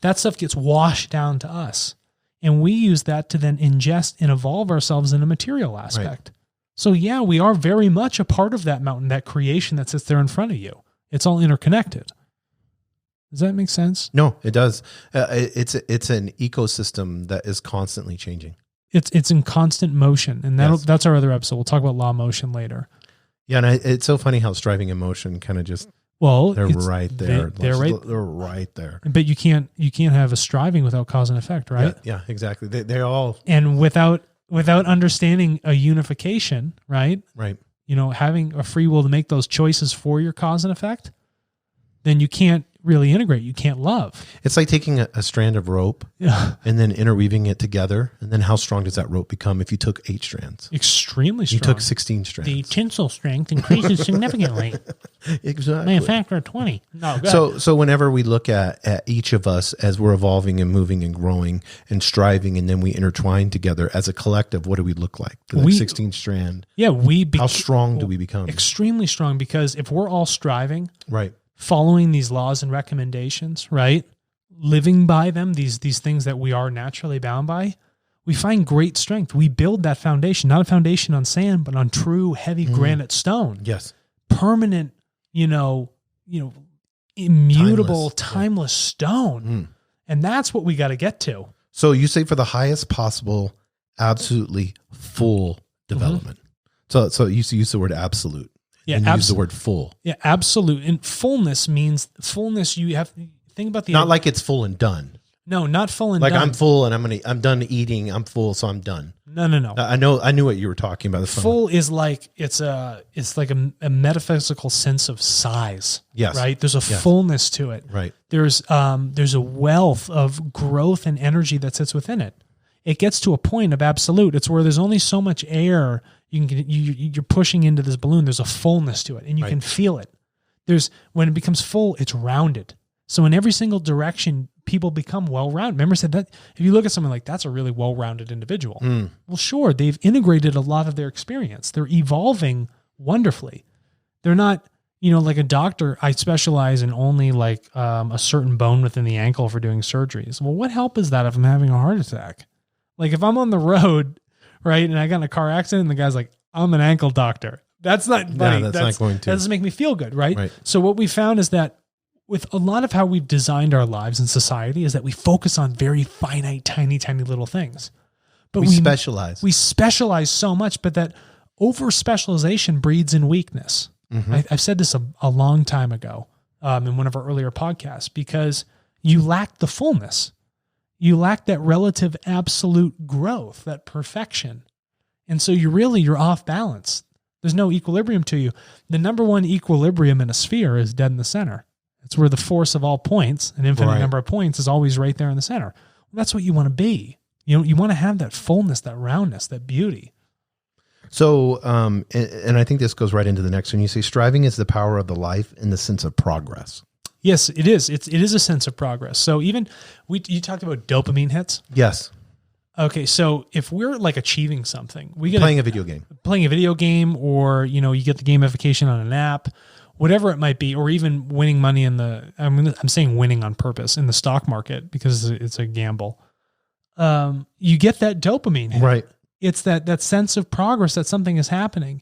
That stuff gets washed down to us. And we use that to then ingest and evolve ourselves in a material aspect. Right. So yeah, we are very much a part of that mountain, that creation that sits there in front of you. It's all interconnected. Does that make sense? No, it does. It's an ecosystem that is constantly changing. It's in constant motion, and that's our other episode. We'll talk about law of motion later. Yeah, and it's so funny how striving and motion kind of just they're right there. They're right there. But you can't have a striving without cause and effect, right? Yeah, exactly. They're all and without understanding a unification, right? Right. You know, having a free will to make those choices for your cause and effect, then you can't really integrate. You can't love. It's like taking a strand of rope and then interweaving it together. And then how strong does that rope become if you took 8 strands? Extremely strong. You took 16 strands. The tensile strength increases significantly. Exactly. By a factor of 20. No, so whenever we look at each of us as we're evolving and moving and growing and striving, and then we intertwine together as a collective, what do we look like? The 16 strand. Yeah. How strong do we become? Extremely strong, because if we're all striving. Right. Following these laws and recommendations, right? Living by them, these things that we are naturally bound by, we find great strength. We build that foundation, not a foundation on sand, but on true heavy granite stone. Yes. Permanent, immutable, timeless stone. And that's what we got to get to. So you say for the highest possible, absolutely full development. So you use the word absolute. Yeah, and use the word full. Yeah, absolute. And fullness means fullness. You have to think about the not like it's full and done. No, not full and like done. I'm full and I'm done eating. I'm full, so I'm done. No. I knew what you were talking about. Full is like it's like a metaphysical sense of size. Yes. Right. There's a fullness to it. Right. There's a wealth of growth and energy that sits within it. It gets to a point of absolute. It's where there's only so much air you're pushing into this balloon. There's a fullness to it, and you can feel it. When it becomes full, it's rounded. So in every single direction, people become well-rounded. Remember I said that if you look at someone like that's a really well-rounded individual. Well, sure, they've integrated a lot of their experience. They're evolving wonderfully. They're not, like a doctor. I specialize in only like a certain bone within the ankle for doing surgeries. Well, what help is that if I'm having a heart attack? Like if I'm on the road, right, and I got in a car accident and the guy's like, I'm an ankle doctor. That's not funny. No, that's not going to. That doesn't make me feel good, right? So what we found is that with a lot of how we've designed our lives in society is that we focus on very finite, tiny, tiny little things. But we specialize. We specialize so much, but that over-specialization breeds in weakness. I've said this a long time ago in one of our earlier podcasts, because you lack the fullness. You lack that relative absolute growth, that perfection. And so you're off balance. There's no equilibrium to you. The number one equilibrium in a sphere is dead in the center. It's where the force of all points, an infinite number of points, is always right there in the center. Well, that's what you want to be. You want to have that fullness, that roundness, that beauty. So, and I think this goes right into the next one. You say striving is the power of the life in the sense of progress. Yes, it is. It is a sense of progress. So even you talked about dopamine hits. Yes. Okay, so if we're like achieving something, we get playing a video game, or you get the gamification on an app, whatever it might be, or even winning money I'm saying winning on purpose in the stock market because it's a gamble. You get that dopamine hit. Right. It's that sense of progress that something is happening.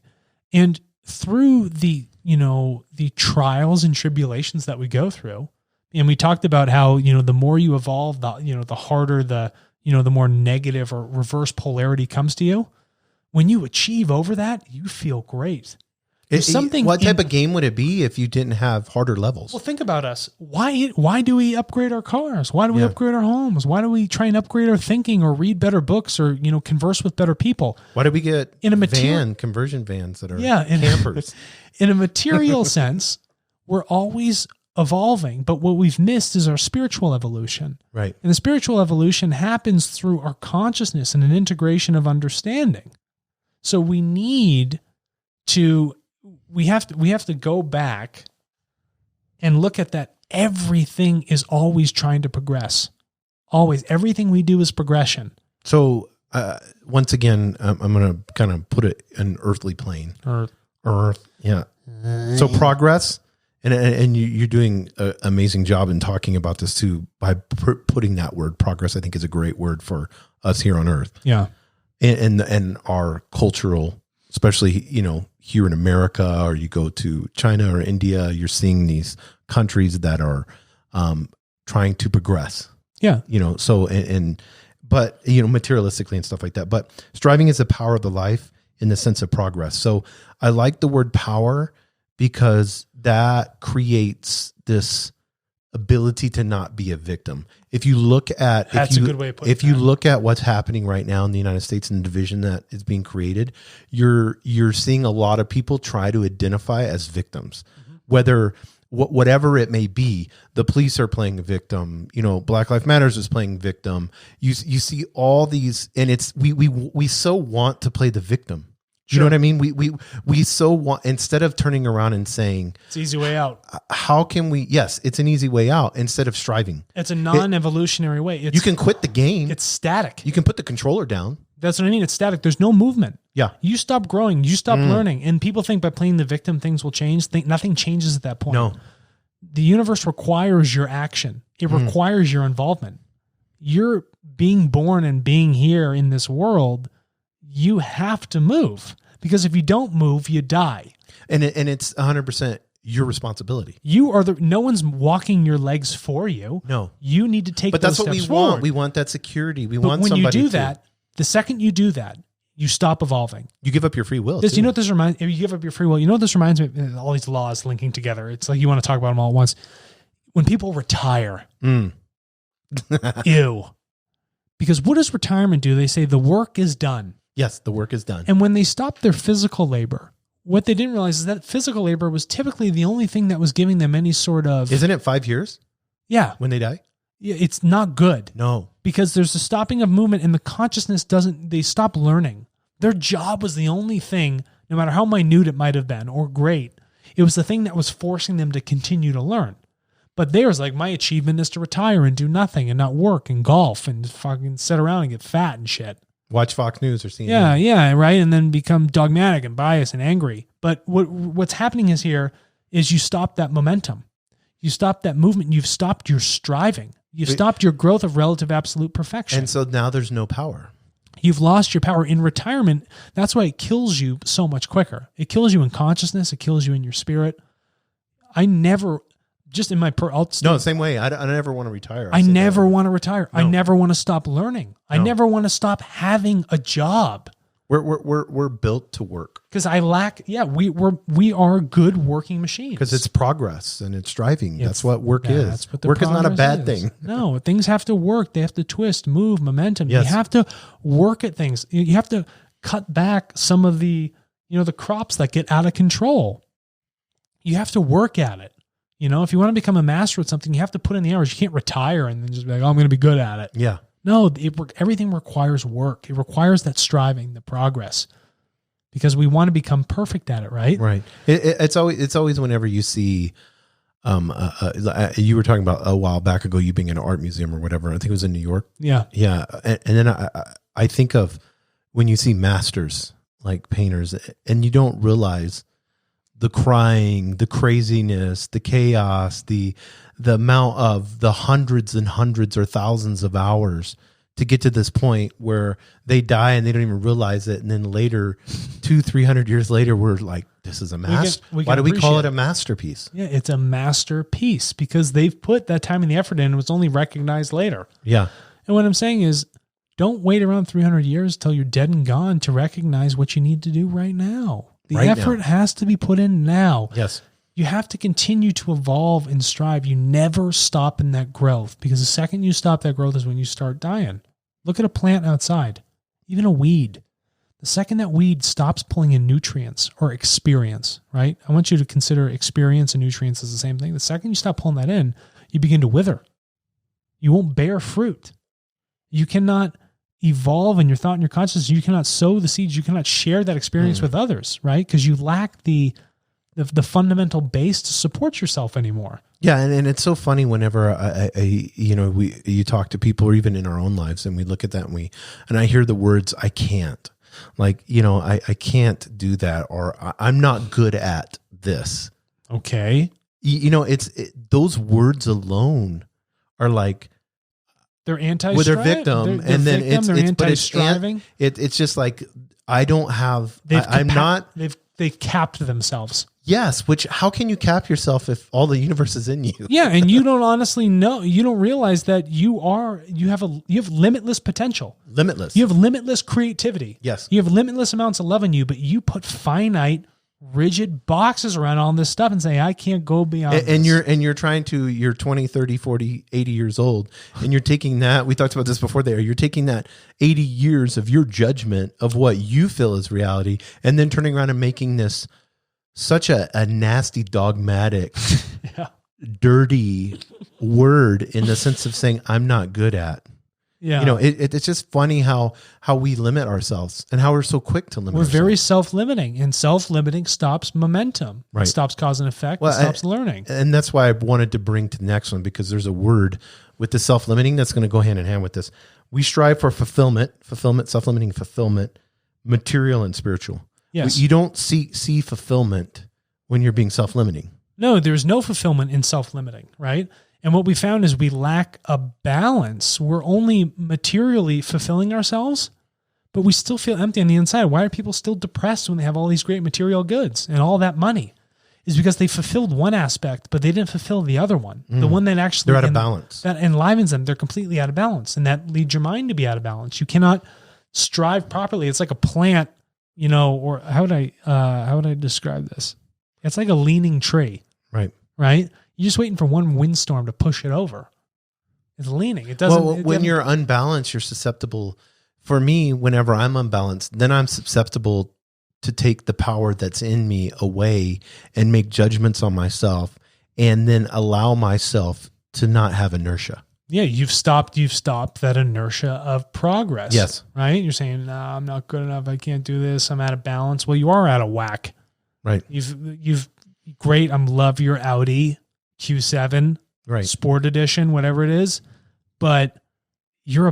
And through the trials and tribulations that we go through, and we talked about how, the more you evolve, the harder the more negative or reverse polarity comes to you. When you achieve over that, you feel great. What type of game would it be if you didn't have harder levels? Well, think about us. Why do we upgrade our cars? Why do we upgrade our homes? Why do we try and upgrade our thinking or read better books or, converse with better people? Why did we get conversion vans that are campers? In a material sense, we're always evolving, but what we've missed is our spiritual evolution. Right. And the spiritual evolution happens through our consciousness and an integration of understanding. So we have to go back and look at that. Everything is always trying to progress. Always. Everything we do is progression. So once again, I'm going to kind of put it in earthly plane. Earth. Yeah. So progress, and you're doing an amazing job in talking about this too, by putting that word progress. I think is a great word for us here on earth. Yeah. And our cultural, especially, here in America, or you go to China or India, you're seeing these countries that are trying to progress. Yeah. But materialistically and stuff like that. But striving is the power of the life in the sense of progress. So I like the word power because that creates this ability to not be a victim. If you look at, that's a good way of putting it. If you look at what's happening right now in the United States and the division that is being created, you're seeing a lot of people try to identify as victims, whatever it may be. The police are playing a victim. Black Lives Matters is playing victim. You see all these, and it's we so want to play the victim. You know what I mean? We so want, instead of turning around and saying it's an easy way out. How can we? Yes, it's an easy way out instead of striving. It's a non-evolutionary way. You can quit the game. It's static. You can put the controller down. That's what I mean. It's static. There's no movement. Yeah. You stop growing. You stop learning. And people think by playing the victim, things will change. Nothing changes at that point. No. The universe requires your action. It requires your involvement. You're being born and being here in this world. You have to move, because if you don't move, you die. And it's 100% your responsibility. No one's walking your legs for you. No. You need to take those steps forward. But that's what we want. We want that security. We want somebody to. When you do that, the second you do that, you stop evolving. You give up your free will. You know what this reminds? If you give up your free will, you know what this reminds me of? All these laws linking together. It's like you want to talk about them all at once. When people retire, ew. Because what does retirement do? They say the work is done. Yes, the work is done. And when they stopped their physical labor, what they didn't realize is that physical labor was typically the only thing that was giving them any sort of... Isn't it 5 years? Yeah. When they die? Yeah, it's not good. No. Because there's a stopping of movement and the consciousness they stop learning. Their job was the only thing, no matter how minute it might have been or great, it was the thing that was forcing them to continue to learn. But theirs, like, my achievement is to retire and do nothing and not work and golf and fucking sit around and get fat and shit. Watch Fox News or CNN. Yeah, right, and then become dogmatic and biased and angry. But what's happening is you stop that momentum. You stop that movement. You've stopped your striving. You've stopped your growth of relative absolute perfection. And so now there's no power. You've lost your power. In retirement, that's why it kills you so much quicker. It kills you in consciousness. It kills you in your spirit. I never... Just in my same way. I never want to retire. I never want to retire. No. I never want to stop learning. No. I never want to stop having a job. We're built to work. Because we are good working machines. Because it's progress and it's striving. That's what work is. That's what work is not a bad thing. No, things have to work. They have to twist, move, momentum. Yes. You have to work at things. You have to cut back some of the the crops that get out of control. You have to work at it. If you want to become a master at something, you have to put in the hours. You can't retire and then just be like, oh, I'm going to be good at it. Yeah. No, everything requires work. It requires that striving, the progress, because we want to become perfect at it, right? Right. It's always whenever you see, you were talking about a while back ago, you being in an art museum or whatever. I think it was in New York. Yeah. Yeah. And then I think of when you see masters like painters and you don't realize the crying, the craziness, the chaos, the amount of the hundreds and hundreds or thousands of hours to get to this point where they die and they don't even realize it. And then later, 200-300 years later, we're like, this is a master. Why do we call it a masterpiece? Yeah, it's a masterpiece because they've put that time and the effort in and it was only recognized later. Yeah. And what I'm saying is, don't wait around 300 years till you're dead and gone to recognize what you need to do right now. The effort has to be put in now. Yes. You have to continue to evolve and strive. You never stop in that growth because the second you stop that growth is when you start dying. Look at a plant outside, even a weed. The second that weed stops pulling in nutrients or experience, right? I want you to consider experience and nutrients as the same thing. The second you stop pulling that in, you begin to wither. You won't bear fruit. You cannot evolve in your thought and your consciousness. You cannot sow the seeds. You cannot share that experience with others, right? Because you lack the fundamental base to support yourself anymore. Yeah, and it's so funny whenever you talk to people or even in our own lives and we look at that and I hear the words I can't. Like, I can't do that or I'm not good at this. Okay. Those words alone are like they're anti-striving. With their victim, they're anti-striving. It's just like I don't have. I'm not. They've capped themselves. Yes. Which how can you cap yourself if all the universe is in you? Yeah, and you don't honestly know. You don't realize that you have limitless potential. Limitless. You have limitless creativity. Yes. You have limitless amounts of love in you, but you put finite, rigid boxes around all this stuff and say, I can't go beyond and this. you're trying to, you're 20, 30, 40, 80 years old. And you're taking that, we talked about this before there, you're taking that 80 years of your judgment of what you feel is reality. And then turning around and making this such a nasty, dogmatic, dirty word in the sense of saying, I'm not good at. Yeah. It's just funny how we limit ourselves and how we're so quick to limit ourselves. We're very self-limiting, and self-limiting stops momentum. Right. It stops cause and effect. It stops learning. And that's why I wanted to bring to the next one, because there's a word with the self-limiting that's going to go hand in hand with this. We strive for fulfillment, self-limiting fulfillment, material and spiritual. Yes. You don't see fulfillment when you're being self-limiting. No, there's no fulfillment in self-limiting, right? And what we found is we lack a balance. We're only materially fulfilling ourselves, but we still feel empty on the inside. Why are people still depressed when they have all these great material goods and all that money? Is because they fulfilled one aspect, but they didn't fulfill the other one. The one that actually... They're out of balance. That enlivens them. They're completely out of balance. And that leads your mind to be out of balance. You cannot strive properly. It's like a plant, or how would I describe this? It's like a leaning tree. Right. Right? You're just waiting for one windstorm to push it over. It's leaning. It doesn't. Well, when you're unbalanced, you're susceptible. For me, whenever I'm unbalanced, then I'm susceptible to take the power that's in me away and make judgments on myself, and then allow myself to not have inertia. Yeah, you've stopped that inertia of progress. Yes. Right? You're saying, no, I'm not good enough. I can't do this. I'm out of balance. Well, you are out of whack. Right. You've great. Love your Audi Q7, right, Sport Edition, whatever it is, but you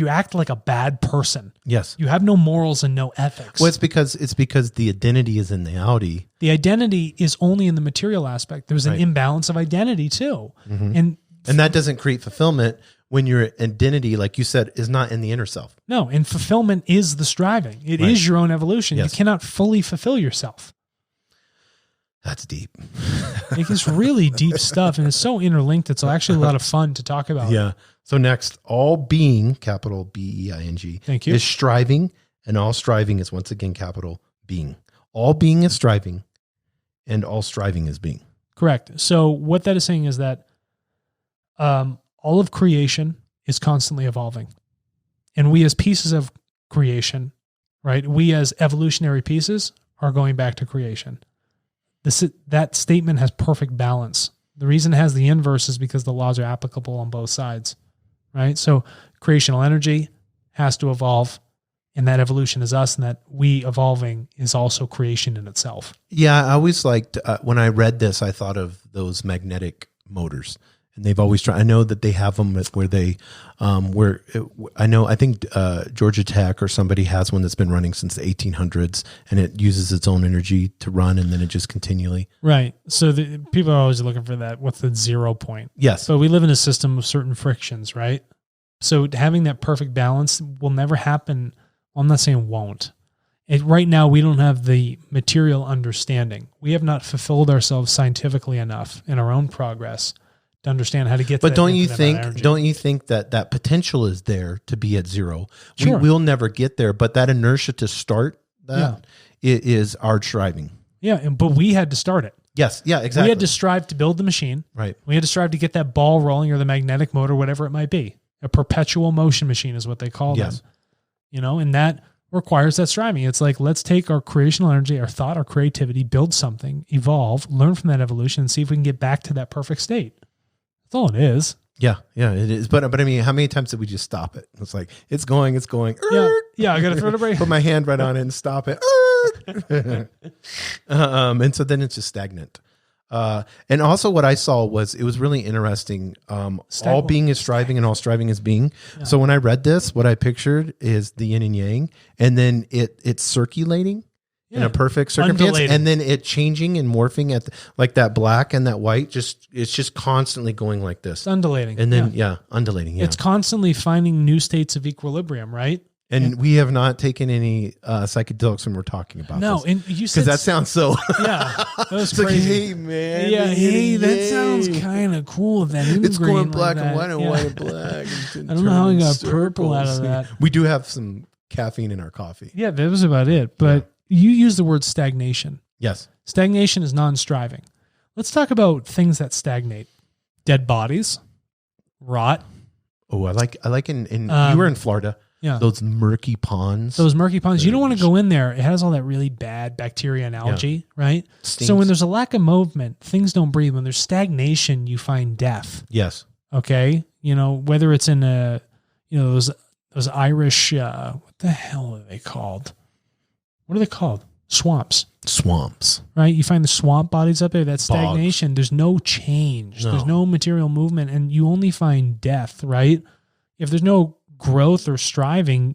act like a bad person. Yes. You have no morals and no ethics. Well, it's because the identity is in the Audi. The identity is only in the material aspect. There's an imbalance of identity too. Mm-hmm. And that doesn't create fulfillment when your identity, like you said, is not in the inner self. No, and fulfillment is the striving. It is your own evolution. Yes. You cannot fully fulfill yourself. That's deep. It's really deep stuff, and it's so interlinked. It's actually a lot of fun to talk about. Yeah. So next, all being, capital B-E-I-N-G. Thank you. Is striving, and all striving is once again capital being. All being is striving, and all striving is being. Correct. So what that is saying is that all of creation is constantly evolving, and we as pieces of creation, right? We as evolutionary pieces are going back to creation. That statement has perfect balance. The reason it has the inverse is because the laws are applicable on both sides, right? So creational energy has to evolve, and that evolution is us, and that we evolving is also creation in itself. Yeah, I always liked, when I read this, I thought of those magnetic motors. And they've always tried. I know that they have them where they, I think Georgia Tech or somebody has one that's been running since the 1800s, and it uses its own energy to run, and then it just continually. Right. So people are always looking for that. What's the 0 point? Yes. So we live in a system of certain frictions, right? So having that perfect balance will never happen. Well, I'm not saying won't. Right now, we don't have the material understanding. We have not fulfilled ourselves scientifically enough in our own progress to understand how to get. But don't you think that potential is there to be at 0? Sure. We'll never get there, but that inertia to start that is our striving. Yeah, but we had to start it. Yes. Yeah. Exactly. We had to strive to build the machine. Right. We had to strive to get that ball rolling, or the magnetic motor, whatever it might be. A perpetual motion machine is what they call them. And that requires that striving. It's like, let's take our creational energy, our thought, our creativity, build something, evolve, learn from that evolution, and see if we can get back to that perfect state. That's all it is. Yeah, it is. But I mean, how many times did we just stop it? It's like, it's going. Yeah, I got to throw the brake. Put my hand right on it and stop it. And so then it's just stagnant. And also what I saw was, it was really interesting. All being is striving and all striving is being. Yeah. So when I read this, what I pictured is the yin and yang, and then it's circulating in a perfect circumstance, and then it changing and morphing at like that black and that white. It's just constantly going like this. It's undulating. And then, undulating. Yeah. It's constantly finding new states of equilibrium, right? And we have not taken any psychedelics when we're talking about this. And you said, because that sounds so. Yeah, that was it's crazy. Like, hey man, that sounds kind of cool. That it's going black like and white and white and black. I don't know how we got purple out of that. We do have some caffeine in our coffee. Yeah, that was about it. But you use the word stagnation. Yes, stagnation is non-striving. Let's talk about things that stagnate: dead bodies, rot. Oh, I like in you were in Florida. Yeah. Those murky ponds. You don't want to go in there. It has all that really bad bacteria and algae, right? Stinks. So when there's a lack of movement, things don't breathe. When there's stagnation, you find death. Yes. Okay. Whether it's in those Irish, what the hell are they called? What are they called? Swamps. Right? You find the swamp bodies up there. That's stagnation. There's no change. No. There's no material movement, and you only find death, right? If there's no growth or striving,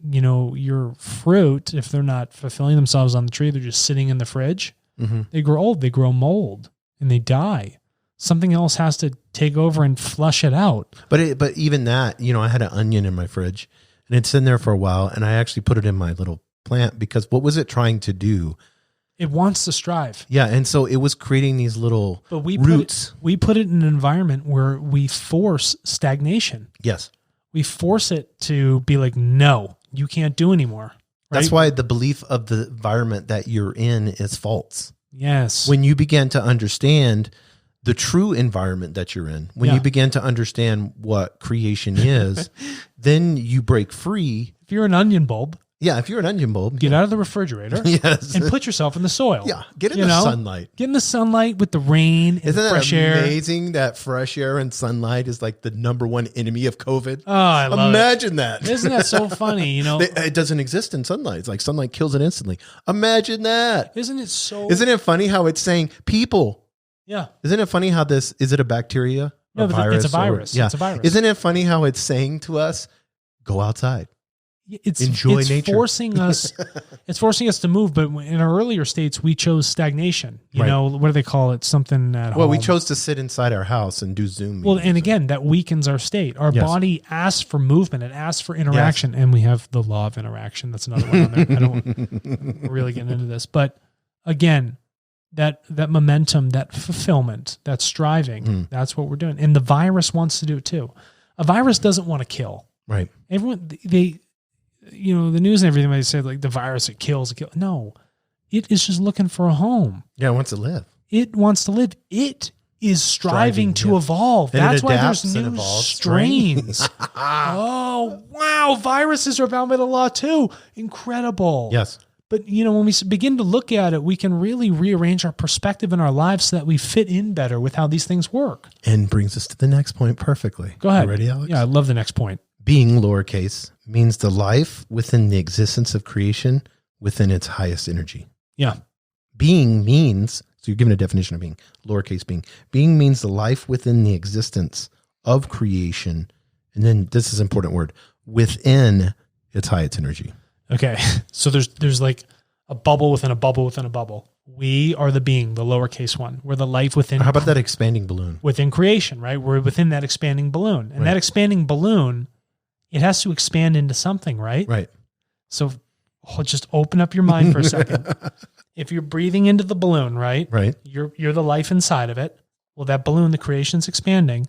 your fruit, if they're not fulfilling themselves on the tree, they're just sitting in the fridge. Mm-hmm. They grow old, they grow mold, and they die. Something else has to take over and flush it out. But even that, I had an onion in my fridge, and it's in there for a while, and I actually put it in my little plant, because what was it trying to do? It wants to strive. Yeah, and so it was creating these little roots. We put it in an environment where we force stagnation. Yes. We force it to be like, no, you can't do anymore. Right? That's why the belief of the environment that you're in is false. Yes. When you begin to understand the true environment that you're in, when you begin to understand what creation is, then you break free. If you're an onion bulb. Yeah, if you're an onion bulb. Get out of the refrigerator and put yourself in the soil. Yeah, get in the sunlight. Get in the sunlight with the rain and the fresh air. Isn't that amazing that fresh air and sunlight is like the number one enemy of COVID? Oh, I love Imagine that. Isn't that so funny? It doesn't exist in sunlight. It's like sunlight kills it instantly. Imagine that. Isn't it so? Isn't it funny how it's saying people? Yeah. Isn't it funny how is it a bacteria? No, it's a virus. It's a virus. Isn't it funny how it's saying to us, go outside? Enjoy nature. It's forcing us to move, but in our earlier states, we chose stagnation. What do they call it? Something at home. Well, we chose to sit inside our house and do Zoom meetings. Well, and again, that weakens our state. Our body asks for movement. It asks for interaction, and we have the law of interaction. That's another one on there. I don't really get into this, but again, that momentum, that fulfillment, that striving, that's what we're doing. And the virus wants to do it too. A virus doesn't want to kill. Right. Everyone, the news and everything, they said like the virus, it kills. No, it is just looking for a home. Yeah, it wants to live. It wants to live. It is striving to evolve. And that's why there's new strains. Oh, wow. Viruses are bound by the law too. Incredible. Yes. But, when we begin to look at it, we can really rearrange our perspective in our lives so that we fit in better with how these things work. And brings us to the next point perfectly. Go ahead. You ready, Alex? Yeah, I love the next point. Being, lowercase, means the life within the existence of creation within its highest energy. Yeah. Being means, so you're given a definition of being, lowercase being. Being means the life within the existence of creation. And then this is an important word, within its highest energy. Okay. So there's like a bubble within a bubble within a bubble. We are the being, the lowercase one. We're the life within. How about that expanding balloon? Within creation, right? We're within that expanding balloon. And that expanding balloon, it has to expand into something, right? Right. So just open up your mind for a second. If you're breathing into the balloon, right? Right. You're the life inside of it. Well, that balloon, the creation's expanding,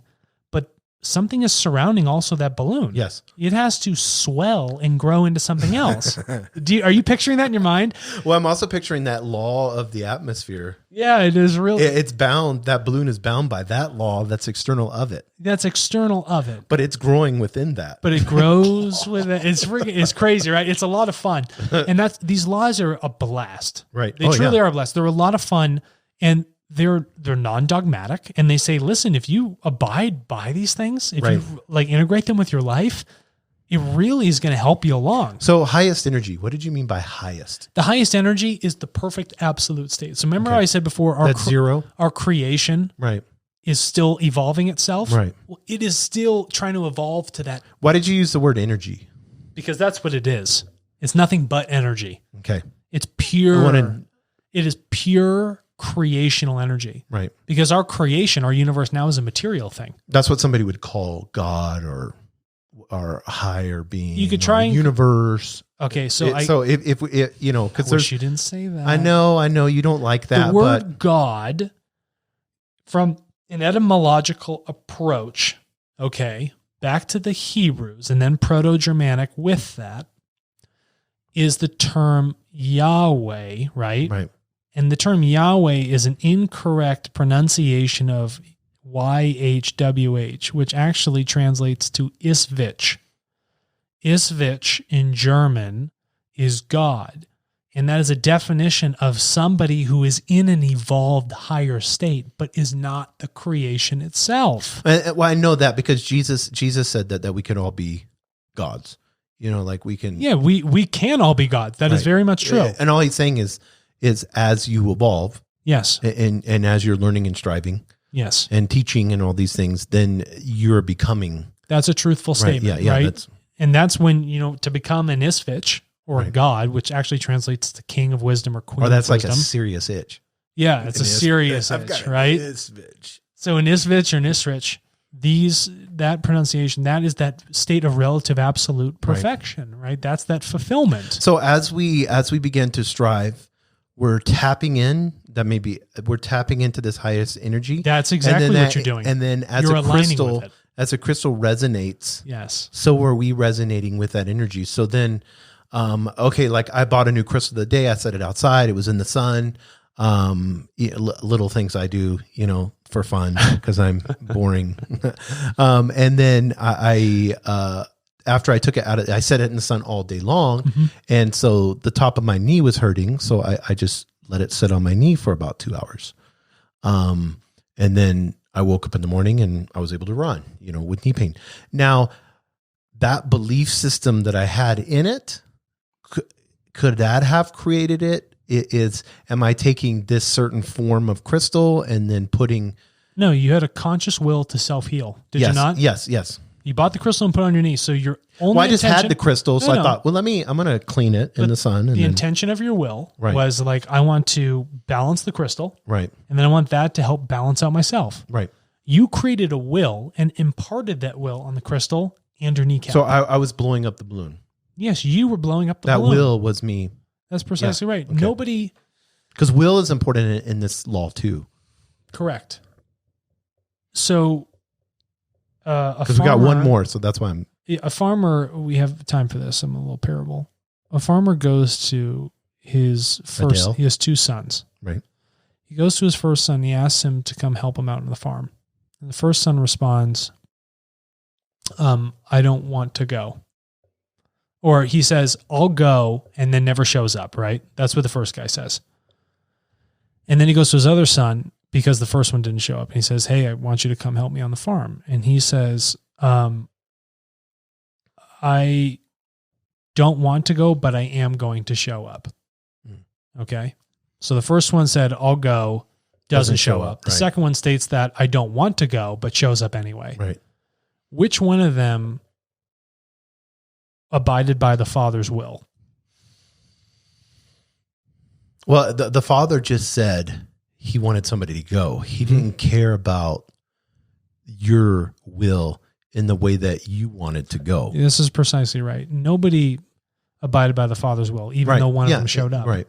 but something is surrounding also that balloon. Yes. It has to swell and grow into something else. Are you picturing that in your mind? Well, I'm also picturing that law of the atmosphere. Yeah, it is really. It's bound. That balloon is bound by that law that's external of it. That's external of it. But it's growing within that. But it grows with it. It's crazy, right? It's a lot of fun. And these laws are a blast. Right. They truly are a blast. They're a lot of fun. And they're non-dogmatic, and they say, listen, if you abide by these things, if you like integrate them with your life, it really is going to help you along. So highest energy, what did you mean by highest? The highest energy is the perfect absolute state. So remember how I said before, that's zero? Our creation is still evolving itself. Right. Well, it is still trying to evolve to that. Why did you use the word energy? Because that's what it is. It's nothing but energy. Okay. It's pure. It is pure creational energy. Right. Because our creation, our universe now is a material thing. That's what somebody would call God or higher being. You could try universe. Okay, so if because wish you didn't say that. I know you don't like that. The word God, from an etymological approach, okay, back to the Hebrews and then Proto-Germanic with that, is the term Yahweh, right? Right. And the term Yahweh is an incorrect pronunciation of YHWH, which actually translates to Isvich. Isvich in German is God. And that is a definition of somebody who is in an evolved higher state, but is not the creation itself. Well, I know that because Jesus said that we could all be gods. Like we can. Yeah, we can all be gods. That is very much true. And all he's saying is as you evolve, yes, and as you're learning and striving, yes, and teaching and all these things, then you're becoming. That's a truthful statement, right? And that's when to become an Isvich or a god, which actually translates to king of wisdom or queen. Or that's of wisdom. Like a serious itch. Yeah, it's a serious itch, right? So an Isvich or an Isrich, that pronunciation, that is that state of relative absolute perfection, right? That's that fulfillment. So as we begin to strive, we're tapping into this highest energy. That's exactly what you're doing. And then as a crystal resonates, yes, so are we resonating with that energy. So then, like I bought a new crystal the day I set it outside. It was in the sun. Little things I do, for fun because I'm boring. And then I after I took it out, I set it in the sun all day long. Mm-hmm. And so the top of my knee was hurting. So I just let it sit on my knee for about 2 hours. And then I woke up in the morning and I was able to run, with knee pain. Now that belief system that I had in it, could that have created it? Am I taking this certain form of crystal and then putting... No, you had a conscious will to self-heal. Did you not? Yes. You bought the crystal and put it on your knee. So your only I just had the crystal. So I thought, I'm going to clean it in the sun. And the intention of your will was like, I want to balance the crystal. Right. And then I want that to help balance out myself. Right. You created a will and imparted that will on the crystal and your kneecap. So I was blowing up the balloon. Yes, you were blowing up the balloon. That will was me. That's precisely right. Okay. Nobody... Because will is important in this law too. Correct. So... Because we got one more, so that's why a farmer, we have time for this. I'm a little parable. A farmer goes to his first, he has 2 sons. Right. He goes to his first son. He asks him to come help him out on the farm. And the first son responds, I don't want to go. Or he says, I'll go, and then never shows up, right? That's what the first guy says. And then he goes to his other son because the first one didn't show up. And he says, hey, I want you to come help me on the farm. And he says, I don't want to go, but I am going to show up. Okay. So the first one said, I'll go, doesn't show up. The second one states that I don't want to go, but shows up anyway. Right. Which one of them abided by the father's will? Well, the father just said he wanted somebody to go. He didn't care about your will in the way that you wanted to go. This is precisely right. Nobody abided by the father's will, even though one of them showed up. Right.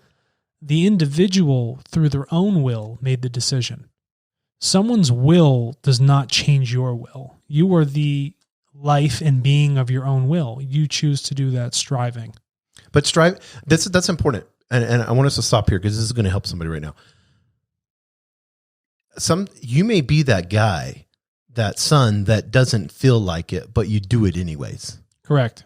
The individual, through their own will, made the decision. Someone's will does not change your will. You are the life and being of your own will. You choose to do that striving. But that's important. And I want us to stop here because this is going to help somebody right now. You may be that guy, that son that doesn't feel like it, but you do it anyways. Correct.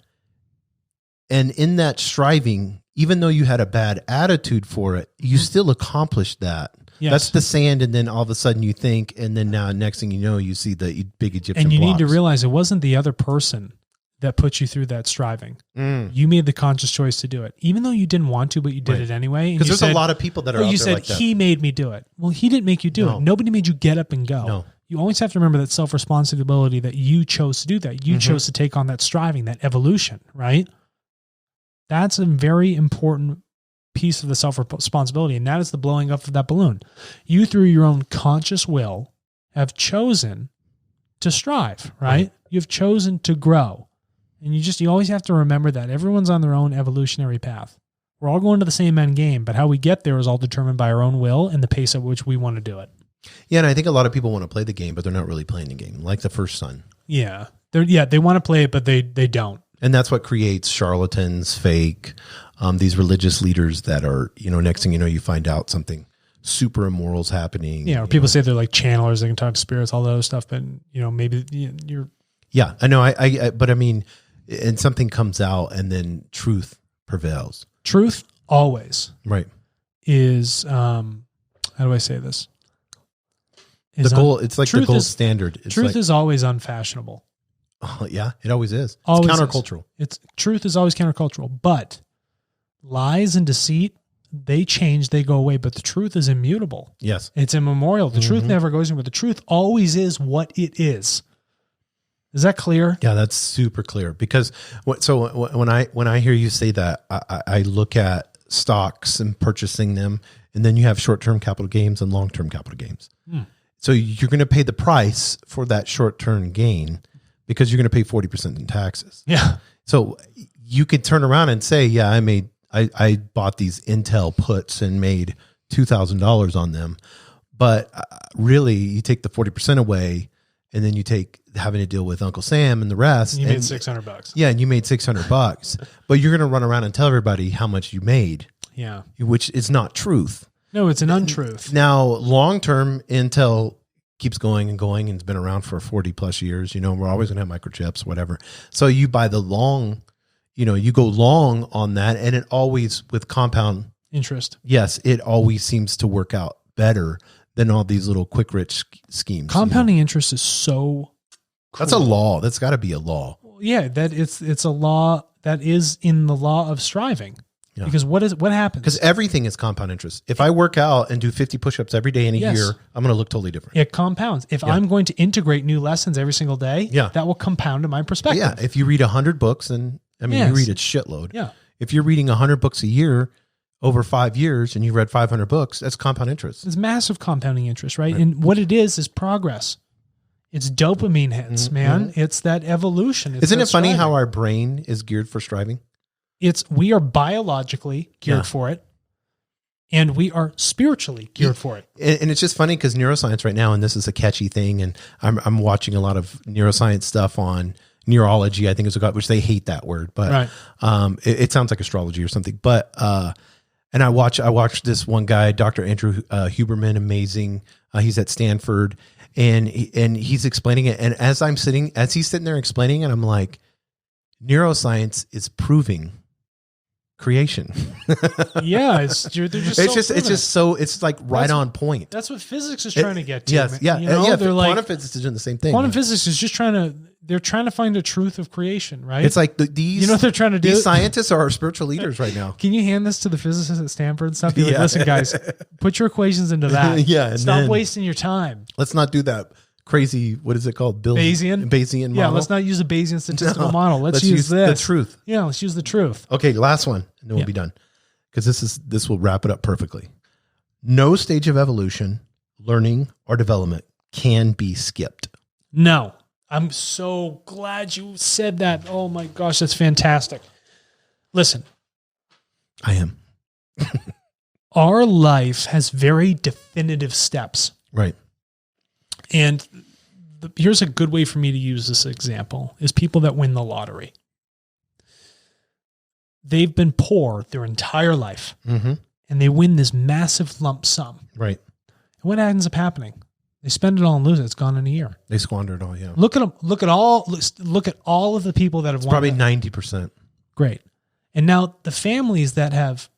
And in that striving, even though you had a bad attitude for it, you still accomplished that. Yes. That's the sand, and then all of a sudden you think, and then now next thing you know, you see the big Egyptian And you blocks. need to realize it wasn't the other person that put you through that striving. You made the conscious choice to do it, even though you didn't want to, but you did it anyway. Because there's a lot of people that are out there like that. You said, he made me do it. Well, he didn't make you do it. Nobody made you get up and go. No. You always have to remember that self-responsibility, that you chose to do that. You chose to take on that striving, that evolution, right? That's a very important piece of the self-responsibility, and that is the blowing up of that balloon. You, through your own conscious will, have chosen to strive, right? You've chosen to grow. And you always have to remember that. Everyone's on their own evolutionary path. We're all going to the same end game, but how we get there is all determined by our own will and the pace at which we want to do it. Yeah, and I think a lot of people want to play the game, but they're not really playing the game, like the first son. Yeah. They want to play it, but they don't. And that's what creates charlatans, fake, these religious leaders that are, next thing you know, you find out something super immoral is happening. Yeah, or people say they're like channelers, they can talk to spirits, all that other stuff, but, maybe you're... Yeah, I know, but I mean, and something comes out and then truth prevails. Truth always. Right. Is, how do I say this? It's like the gold standard. Truth is always unfashionable. Oh, yeah, it always is. Always it's countercultural. Truth is always countercultural, but lies and deceit, they change, they go away, but the truth is immutable. Yes. It's immemorial. The truth never goes anywhere. The truth always is what it is. Is that clear? Yeah, that's super clear. Because when I hear you say that, I look at stocks and purchasing them, and then you have short-term capital gains and long-term capital gains. So you're going to pay the price for that short-term gain because you're going to pay 40% in taxes. Yeah. So you could turn around and say, yeah, I bought these Intel puts and made $2,000 on them. But really, you take the 40% away, and then you take having to deal with Uncle Sam and the rest. You made $600. Yeah, and you made $600. But you're going to run around and tell everybody how much you made. Yeah. Which is not truth. No, it's an untruth. Now, long-term, Intel keeps going and going, and it's been around for 40 plus years. We're always going to have microchips, whatever. So you buy the long, you go long on that, and it always, with compound interest. Yes, it always seems to work out better than all these little quick rich schemes. Compounding interest is so cool. That's a law. That's got to be a law. Yeah, that it's a law that is in the law of striving. Yeah. Because what happens? Because everything is compound interest. If I work out and do 50 push-ups every day in a year, I'm going to look totally different. It compounds. If I'm going to integrate new lessons every single day, that will compound in my perspective. Yeah. If you read 100 books, and you read a shitload. Yeah. If you're reading 100 books a year over 5 years and you read 500 books, that's compound interest. It's massive compounding interest, right? And what it is progress. It's dopamine hits, man. It's that evolution. Isn't it funny how our brain is geared for striving? We are biologically geared for it, and we are spiritually geared for it. And it's just funny because neuroscience right now, and this is a catchy thing, and I'm watching a lot of neuroscience stuff on neurology, I think it's called, which they hate that word, but it sounds like astrology or something. But and I watched this one guy, Dr. Andrew Huberman, amazing. He's at Stanford, and he's explaining it. And as he's sitting there explaining it, I'm like, neuroscience is proving creation. Yeah, it's like right on point. That's what physics is trying to get to. Yes, yeah, They're quantum physics is doing the same thing. Quantum physics is just they're trying to find the truth of creation, right? It's like these. You know what they're trying to do? These scientists are our spiritual leaders right now. Can you hand this to the physicists at Stanford and stuff? Be like, listen, guys, put your equations into that. Yeah, stop wasting your time. Let's not do that crazy. What is it called? Bayesian model. Yeah, let's not use a Bayesian statistical model. Let's use the truth. Yeah, let's use the truth. Okay, last one, and then we'll be done. Because this will wrap it up perfectly. No stage of evolution, learning, or development can be skipped. No. I'm so glad you said that. Oh my gosh, that's fantastic. Listen. I am. Our life has very definitive steps. Right. And here's a good way for me to use this example is people that win the lottery. They've been poor their entire life, and they win this massive lump sum. Right. And what ends up happening? They spend it all and lose it. It's gone in a year. They squander it all. Yeah. Look at them. Look at all of the people that have won. Probably 90%. Great. And now the families that have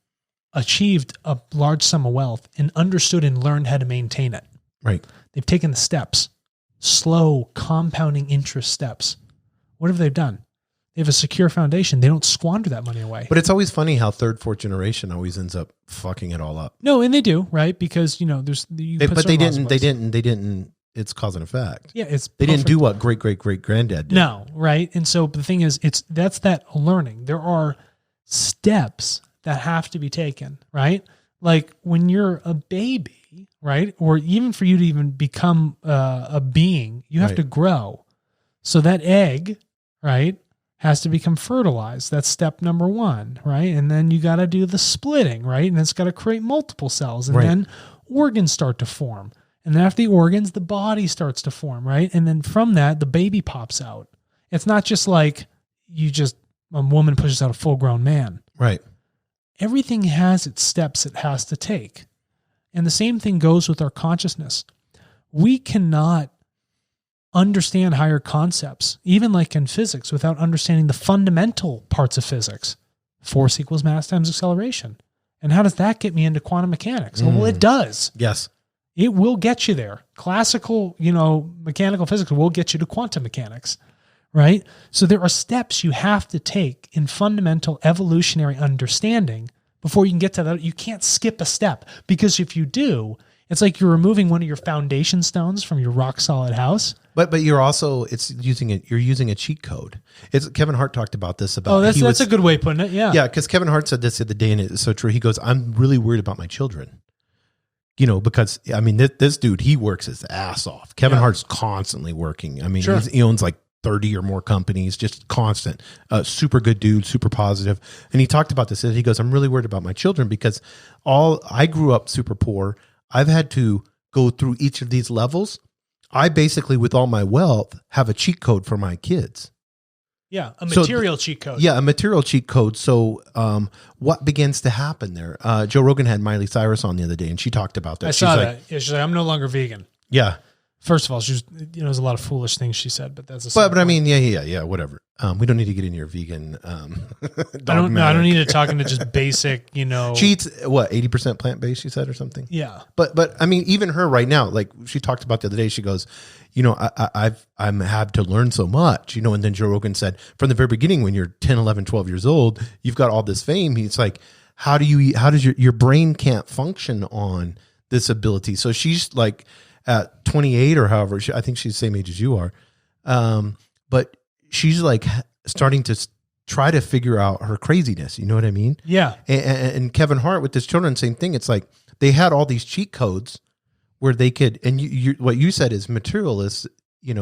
achieved a large sum of wealth and understood and learned how to maintain it. Right. They've taken the steps, slow compounding interest steps. What have they done? They have a secure foundation. They don't squander that money away. But it's always funny how third, fourth generation always ends up fucking it all up. No, and they do, right? Because they didn't. It's cause and effect. Yeah, they didn't do what great granddad did. No, right? And so the thing is, that's that learning. There are steps that have to be taken, right? Like when you're a baby, right? Or even for you to even become a being, you have to grow. So that egg, right, has to become fertilized. That's step number one, right? And then you got to do the splitting, right? And it's got to create multiple cells. And then organs start to form. And then after the organs, the body starts to form, right? And then from that, the baby pops out. It's not just like a woman pushes out a full-grown man. Right. Everything has its steps it has to take. And the same thing goes with our consciousness. We cannot understand higher concepts, even like in physics, without understanding the fundamental parts of physics. Force equals mass times acceleration. And how does that get me into quantum mechanics? Well, it does. Yes. It will get you there. Classical, mechanical physics will get you to quantum mechanics, right? So there are steps you have to take in fundamental evolutionary understanding before you can get to that. You can't skip a step, because if you do, it's like you're removing one of your foundation stones from your rock solid house. But you're also you're using a cheat code. Kevin Hart talked about this about. Oh, that's a good way of putting it. Yeah. Yeah, because Kevin Hart said this the other day, and it's so true. He goes, "I'm really worried about my children." Because this dude, he works his ass off. Kevin Hart's constantly working. I mean, he owns like 30 or more companies, just constant. Super good dude, super positive. And he talked about this. He goes, "I'm really worried about my children because I grew up super poor. I've had to go through each of these levels. I basically, with all my wealth, have a cheat code for my kids." Yeah, a material cheat code. Yeah, a material cheat code. So what begins to happen there? Joe Rogan had Miley Cyrus on the other day, and she talked about that. I saw that. Yeah, she's like, "I'm no longer vegan." Yeah. First of all, there's a lot of foolish things she said, but that's but I mean, yeah, whatever. We don't need to get into your vegan. I don't need to talk into just basic, She eats 80% plant based. She said or something. Yeah. But I mean, even her right now, like she talked about the other day, she goes, I've had to learn so much, and then Joe Rogan said from the very beginning, when you're 10, 11, 12 years old, you've got all this fame. He's like, how does your brain can't function on this ability? So she's like at 28 or however, I think she's the same age as you are. But she's like starting to try to figure out her craziness. You know what I mean? Yeah. And Kevin Hart with his children, same thing. It's like they had all these cheat codes where they could, and what you said is materialists,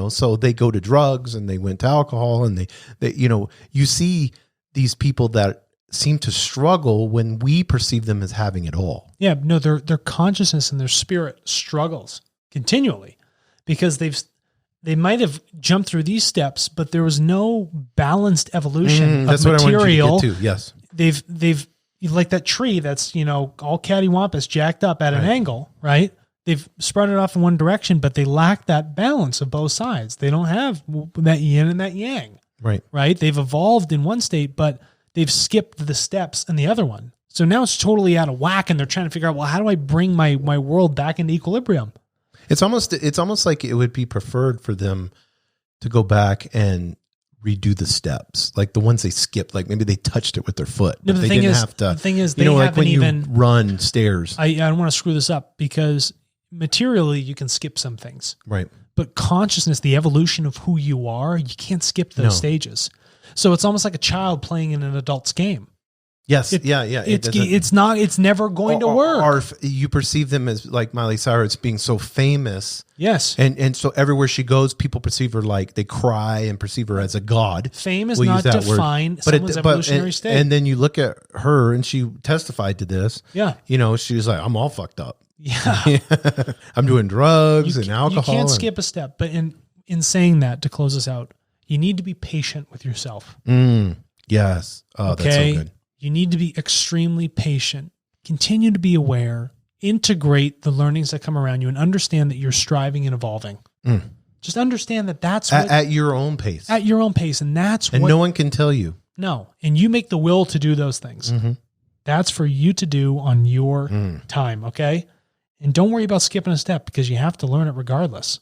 so they go to drugs and they went to alcohol, and they you see these people that seem to struggle when we perceive them as having it all. Yeah, no, their consciousness and their spirit struggles continually because they might have jumped through these steps, but there was no balanced evolution of material. What I wanted you to get to. Yes. They've like that tree that's, all cattywampus jacked up at an angle, right? They've spread it off in one direction, but they lack that balance of both sides. They don't have that yin and that yang. Right. Right. They've evolved in one state, but they've skipped the steps in the other one. So now it's totally out of whack, and they're trying to figure out, well, how do I bring my world back into equilibrium? It's almost like it would be preferred for them to go back and redo the steps, like the ones they skipped. Like maybe they touched it with their foot. No, but the thing is, they like when even, you run stairs. I don't want to screw this up, because materially you can skip some things, Right? but consciousness, the evolution of who you are, you can't skip those stages. So it's almost like a child playing in an adult's game. Yes. It's never going to work. Or if you perceive them as like Miley Cyrus being so famous. Yes. And so everywhere she goes, people perceive her like they cry and perceive her as a god. Fame is not defined someone's evolutionary state. And then you look at her, and she testified to this. Yeah. She was like, I'm all fucked up. Yeah. I'm doing drugs and alcohol. You can't skip a step. But in saying that, to close us out, you need to be patient with yourself. Yes. Oh, okay? That's so good. You need to be extremely patient. Continue to be aware. Integrate the learnings that come around you, and understand that you're striving and evolving. Just understand that that's what, at your own pace. At your own pace. And that's no one can tell you. No. And you make the will to do those things. Mm-hmm. That's for you to do on your time. Okay. And don't worry about skipping a step, because you have to learn it regardless.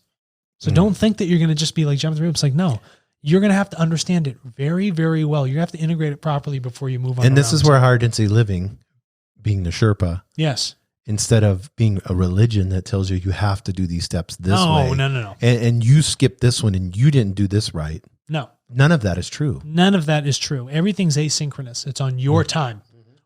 So don't think that you're going to just be like jumping through. It's like, no. You're going to have to understand it very, very well. You have to integrate it properly before you move on. And this is where higher density living, being the Sherpa, yes, instead of being a religion that tells you have to do these steps this way. No. And you skipped this one and you didn't do this right. No. None of that is true. None of that is true. Everything's asynchronous. It's on your time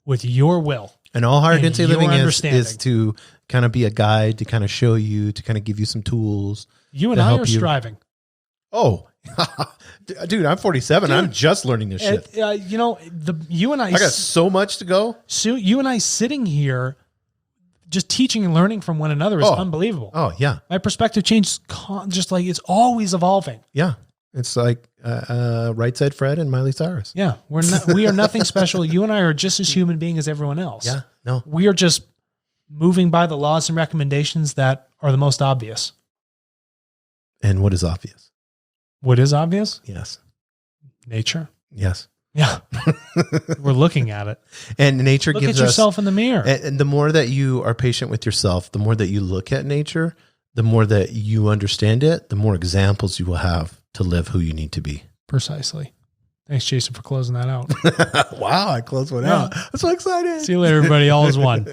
with your will. And all higher density living is to kind of be a guide, to kind of show you, to kind of give you some tools. You and I are striving. Oh, dude, I'm 47. Dude, I'm just learning this shit. You and I got so much to go. So you and I sitting here just teaching and learning from one another is unbelievable. Oh, yeah. My perspective changes just like it's always evolving. Yeah. It's like Right Side Fred and Miley Cyrus. Yeah. We are nothing special. You and I are just as human being as everyone else. Yeah. No. We are just moving by the laws and recommendations that are the most obvious. And what is obvious? What is obvious? Yes. Nature. Yes. Yeah. We're looking at it. And nature gives us... Look at yourself in the mirror. And the more that you are patient with yourself, the more that you look at nature, the more that you understand it, the more examples you will have to live who you need to be. Precisely. Thanks, Jason, for closing that out. Wow, I closed one out. I'm so excited. See you later, everybody. All is one.